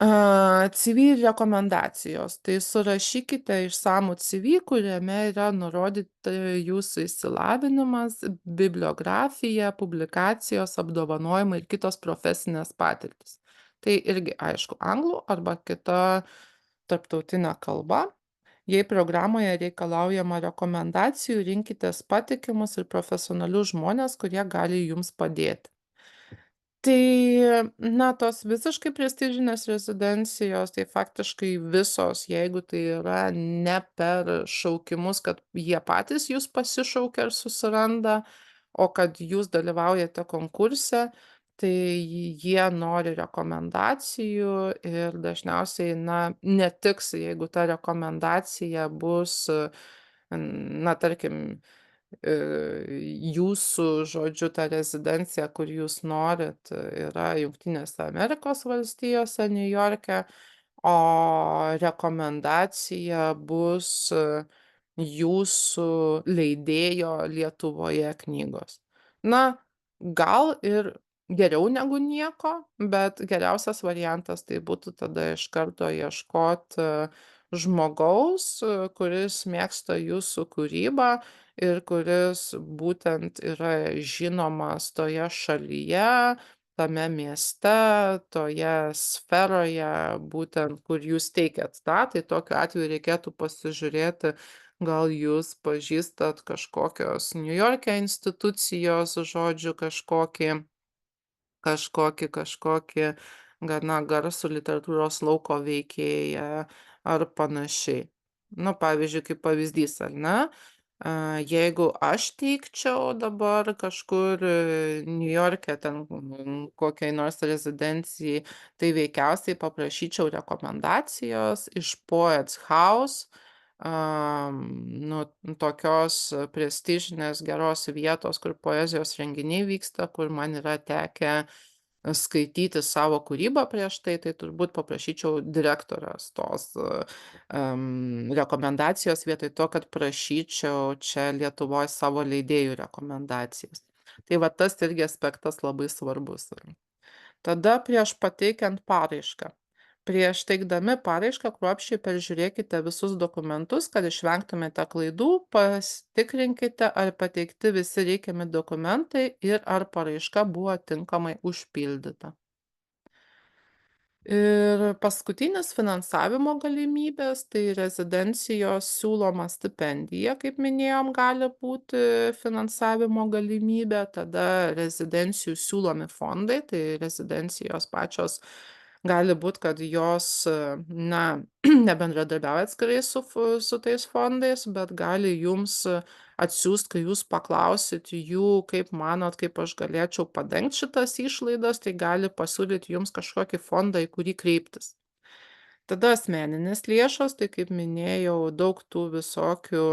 CV ir rekomendacijos. Tai surašykite išsamų CV, kuriame yra nurodyti jūsų išsilavinimas, bibliografija, publikacijos, apdovanojimai ir kitos profesinės patirtys. Tai irgi, aišku, anglų arba kita tarptautinė kalba. Jei programoje reikalaujama rekomendacijų, rinkitės patikimus ir profesionalius žmones, kurie gali jums padėti. Tai, na, tos visiškai prestižinės rezidencijos, tai faktiškai visos, jeigu tai yra ne per šaukimus, kad jie patys jus pasišaukia ir susiranda, o kad jūs dalyvaujate konkurse, tai jie nori rekomendacijų ir dažniausiai, na, netiks, jeigu ta rekomendacija bus, na, tarkim, jūsų, žodžiu, ta rezidencija, kur jūs norit, yra Jungtinėse Amerikos valstijose, Niujorke, o rekomendacija bus jūsų leidėjo Lietuvoje knygos. Na, gal ir geriau negu nieko, bet geriausias variantas tai būtų tada iš karto ieškot žmogaus, kuris mėgsta jūsų kūrybą ir kuris būtent yra žinomas toje šalyje, tame mieste, toje sferoje, būtent kur jūs teikiat tą, tai tokiu atveju reikėtų pasižiūrėti, gal jūs pažįstat kažkokios Niujorke institucijos, žodžiu, kažkokį gana garsų literatūros lauko veikėją ar panašiai. Nu, pavyzdžiui, kaip pavyzdys, ar ne? Jeigu aš teikčiau dabar kažkur Niujorke ten kokiai nors rezidencijai, tai veikiausiai paprašyčiau rekomendacijos iš Poets House, nu, tokios prestižinės geros vietos, kur poezijos renginiai vyksta, kur man yra tekę skaityti savo kūrybą prieš tai, tai turbūt paprašyčiau direktorės tos rekomendacijos vietoj to, kad prašyčiau čia Lietuvoj savo leidėjų rekomendacijas. Tai va tas irgi aspektas labai svarbus yra. Tada prieš pateikiant paraišką. Prieš teikdami paraišką kruopščiai peržiūrėkite visus dokumentus, kad išvengtumėte klaidų, pasitikrinkite, ar pateikti visi reikiami dokumentai ir ar paraiška buvo tinkamai užpildyta. Ir paskutinis finansavimo galimybės, tai rezidencijos siūloma stipendija, kaip minėjom, gali būti finansavimo galimybė, tada rezidencijų siūlomi fondai, tai rezidencijos pačios gali būt, kad jos, nebendradarbiauja atskirai su tais fondais, bet gali jums atsiųst, kai jūs paklausit jų, kaip manot, kaip aš galėčiau padengt šitas išlaidas, tai gali pasiūlyt jums kažkokį fondą, į kurį kreiptis. Tada asmeninės lėšos, tai kaip minėjau, daug tų visokių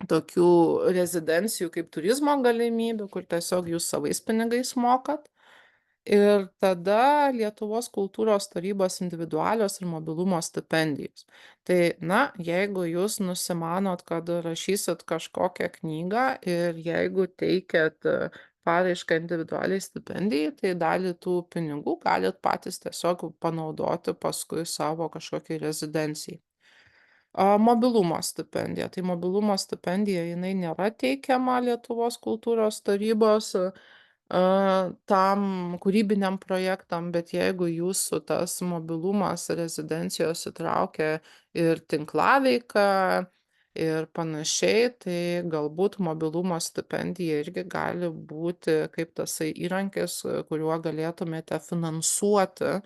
tokių rezidencijų kaip turizmo galimybių, kur tiesiog jūs savais pinigais mokat. Ir tada Lietuvos kultūros tarybos individualios ir mobilumo stipendijos. Tai, na, jeigu jūs nusimanot, kad rašysit kažkokią knygą ir jeigu teikiat paraišką individualiai stipendijai, tai dalį tų pinigų galit patys tiesiog panaudoti paskui savo kažkokiai rezidencijai. Mobilumo stipendija. Tai mobilumo stipendija jinai nėra teikiama Lietuvos kultūros tarybos, tam kūrybiniam projektam, bet jeigu jūsų tas mobilumas rezidencijos įtraukia ir tinklaveiką ir panašiai, tai galbūt mobilumo stipendija irgi gali būti kaip tasai įrankis, kuriuo galėtumėte finansuoti,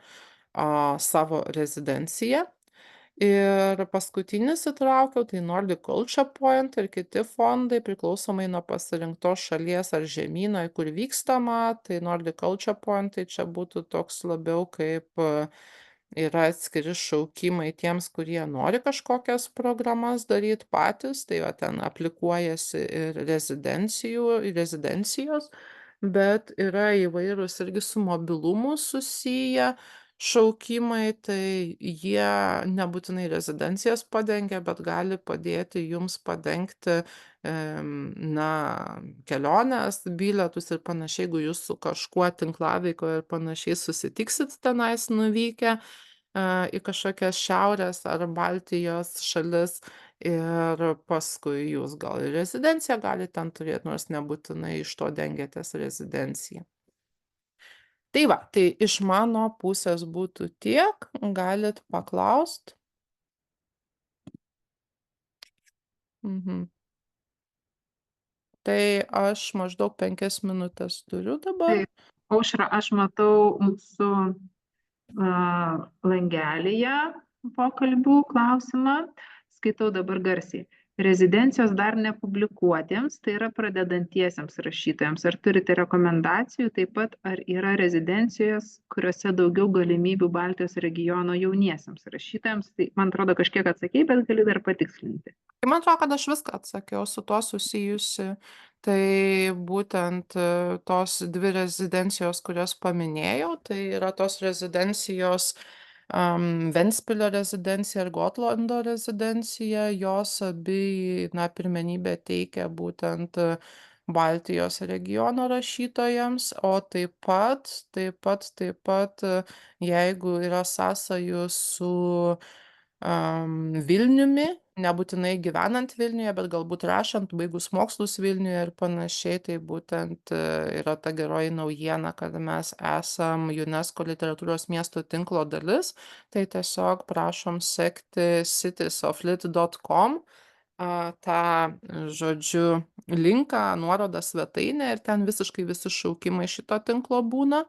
savo rezidenciją. Ir paskutinis įtraukiau, tai Nordic Culture Point ir kiti fondai, priklausomai nuo pasirinktos šalies ar žemyno, į kur vykstama. Tai Nordic Culture Point, tai čia būtų toks labiau kaip yra atskiri šaukimai tiems, kurie nori kažkokias programas daryt patys, tai va ten aplikuojasi ir rezidencijos, bet yra įvairūs irgi su mobilumu susiję šaukimai, tai jie nebūtinai rezidencijas padengia, bet gali padėti jums padengti, na, keliones, bilietus ir panašiai, jeigu jūs su kažkuo tinklaveikoje ir panašiai susitiksit tenais nuvykę, į kažkokias Šiaurės ar Baltijos šalis ir paskui jūs gal ir rezidenciją galit ten turėt, nors nebūtinai iš to dengiatės rezidenciją. Tai va, tai iš mano pusės būtų tiek, galit paklaust. Mhm. Tai aš maždaug 5 minutes turiu dabar. Taip, Aušra, aš matau mūsų langelyje pokalbių klausimą. Skaitau dabar garsiai. Rezidencijos dar nepublikuotiems, tai yra pradedantiesiems rašytojams. Ar turite rekomendacijų? Taip pat, ar yra rezidencijos, kuriuose daugiau galimybių Baltijos regiono jauniesiems rašytojams? Tai, man atrodo, kažkiek atsakei, bet gali dar patikslinti. Tai man atrodo, kad aš viską atsakiau su tuo susijusi. Tai būtent tos dvi rezidencijos, kurias paminėjau, tai yra tos rezidencijos Ventspilio rezidencija ir Gotlando rezidencija, jos abi, na, pirmenybę teikia būtent Baltijos regiono rašytojams, o taip pat, jeigu yra sąsajų su Vilniumi, nebūtinai gyvenant Vilniuje, bet galbūt rašant, baigus mokslus Vilniuje ir panašiai, tai būtent yra ta geroji naujiena, kad mes esam UNESCO literatūros miestų tinklo dalis, tai tiesiog prašom sekti citiesoflit.com, tą, žodžiu, linką, nuorodą svetainę ir ten visiškai visi šaukimai šito tinklo būna.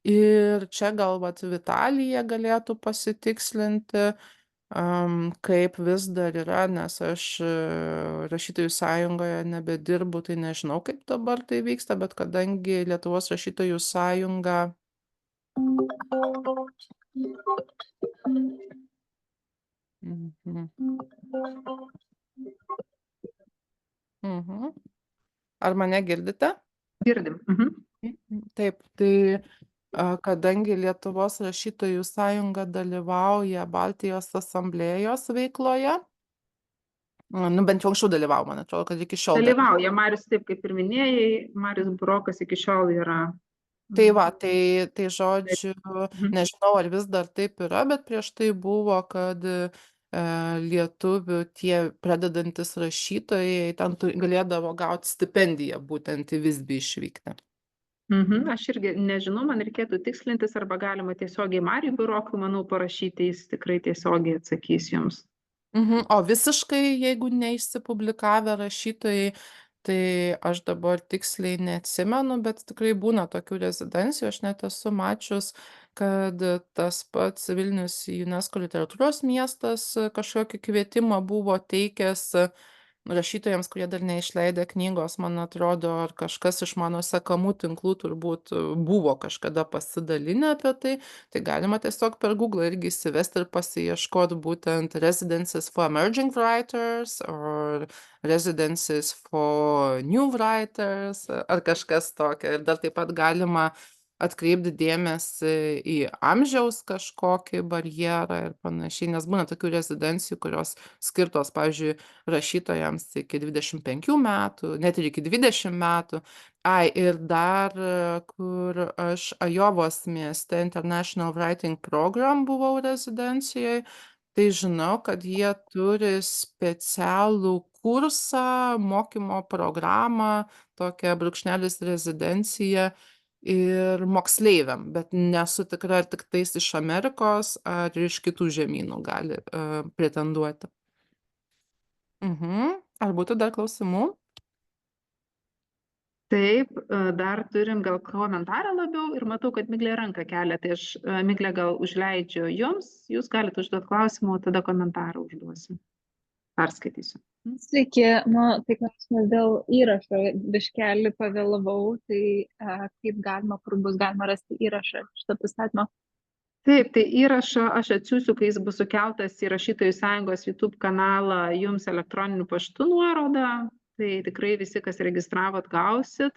Ir čia gal vat Vitalija galėtų pasitikslinti, kaip vis dar yra, nes aš rašytojų sąjungoje nebedirbu, tai nežinau, kaip dabar tai vyksta, bet kadangi Lietuvos rašytojų sąjunga Mhm. Mhm. Ar mane girdite? Girdim. Mhm. Taip, tai kadangi Lietuvos rašytojų sąjunga dalyvauja Baltijos asamblėjos veikloje, nu bent jau anksčiau dalyvavo, man atrodo, kad iki šiol Dalyvauja Marius, taip kaip ir minėjai, Marius Burokas iki šiol yra. Tai va, tai žodžiu, Mhm. nežinau, ar vis dar taip yra, bet prieš tai buvo, kad lietuvių tie pradedantys rašytojai ten galėdavo gauti stipendiją būtent į Visbį išvykti. Mhm. Aš irgi nežinau, man reikėtų tikslintis arba galima tiesiogiai Mariui Burokui, manau, parašyti, jis tikrai tiesiogiai atsakys jums. O visiškai, jeigu neišsipublikavę rašytojai, tai aš dabar tiksliai neatsimenu, bet tikrai būna tokių rezidencijų, aš net esu mačius, kad tas pats Vilnius UNESCO literatūros miestas kažkokį kvietimą buvo teikęs rašytojams, kurie dar neišleidę knygos, man atrodo, ar kažkas iš mano sekamų tinklų turbūt buvo kažkada pasidalinę apie tai. Tai galima tiesiog per Google irgi įsivesti ir pasiieškot būtent Residencies for Emerging Writers ar Residencies for New Writers ar kažkas tokio. Ir dar taip pat galima atkreipti dėmesį į amžiaus kažkokį barjerą ir panašiai, nes būna tokių rezidencijų, kurios skirtos, pavyzdžiui, rašytojams iki 25 metų, net ir iki 20 metų. Ai, ir dar, kur aš Ajovos mieste International Writing Program buvau rezidencijoj, tai žinau, kad jie turi specialų kursą, mokymo programą, tokią brūkšnelis rezidenciją ir moksleiviam, bet nesu tikra, ar tiktais iš Amerikos ar iš kitų žemynų gali pretenduoti. Ar būtų dar klausimų? Taip, dar turim gal komentarą labiau ir matau, kad Miglė ranką kelia, tai aš, Miglė, gal užleidžiu jums, jūs galite užduoti klausimą, o tada komentarą užduosiu. Perskaitysiu. Sveiki, tai klausimas dėl įrašo, biškelį pavėlavau, tai kaip galima, kur bus galima rasti įrašą šito pristatymo? Taip, tai įrašą aš atsiųsiu, kai jis bus sukeltas į Rašytojų sąjungos YouTube kanalą jums elektroniniu paštu nuorodą, tai tikrai visi, kas registravot, gausit.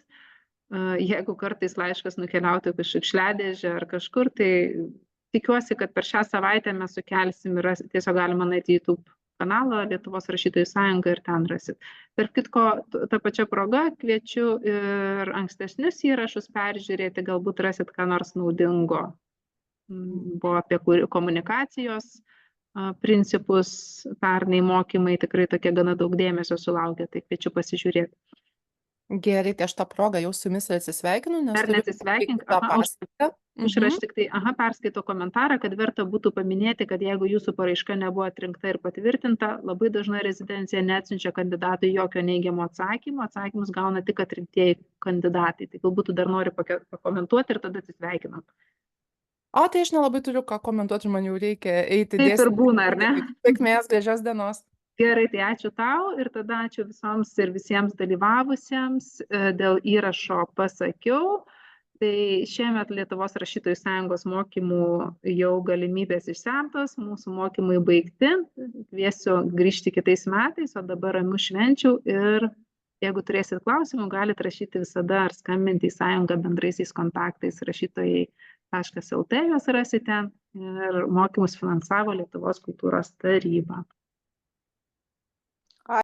Jeigu kartais laiškas nukeliautų į šiukšliadėžę ar kažkur, tai tikiuosi, kad per šią savaitę mes sukelsim ir tiesiog galima nueiti į YouTube kanalą Lietuvos Rašytojų sąjunga ir ten rasit. Tarp kitko, ta pačia proga kviečiu ir ankstesnius įrašus peržiūrėti, galbūt rasit ką nors naudingo. Buvo apie komunikacijos principus, pernai mokymai tikrai tokie gana daug dėmesio sulaukia, tai kviečiu pasižiūrėti. Gerai, tai aš tą progą jau su jumis atsisveikinu, nes Dar neatsisveikink, aš tik tai perskaito komentarą, kad verta būtų paminėti, kad jeigu jūsų paraiška nebuvo atrinkta ir patvirtinta, labai dažnai rezidencija neatsiunčia kandidatui jokio neigiamo atsakymo, atsakymus gauna tik atrinktieji kandidatai. Tai galbūt dar noriu pakomentuoti ir tada atsisveikinam. O, tai aš nelabai turiu ką komentuoti, man jau reikia eiti dėstyti. Taip ir būna, ar ne? Sėkmės, gražios dienos. Gerai, tai ačiū tau ir tada ačiū visoms ir visiems dalyvavusiems. Dėl įrašo pasakiau, tai šiemet Lietuvos Rašytojų sąjungos mokymų jau galimybės išsemtos, mūsų mokymai baigti, kviesiu grįžti kitais metais, o dabar ramių švenčių ir jeigu turėsit klausimų, galite rašyti visada ar skambinti į sąjungą bendraisiais kontaktais rašytojai.lt, juos rasite ir mokymus finansavo Lietuvos kultūros taryba.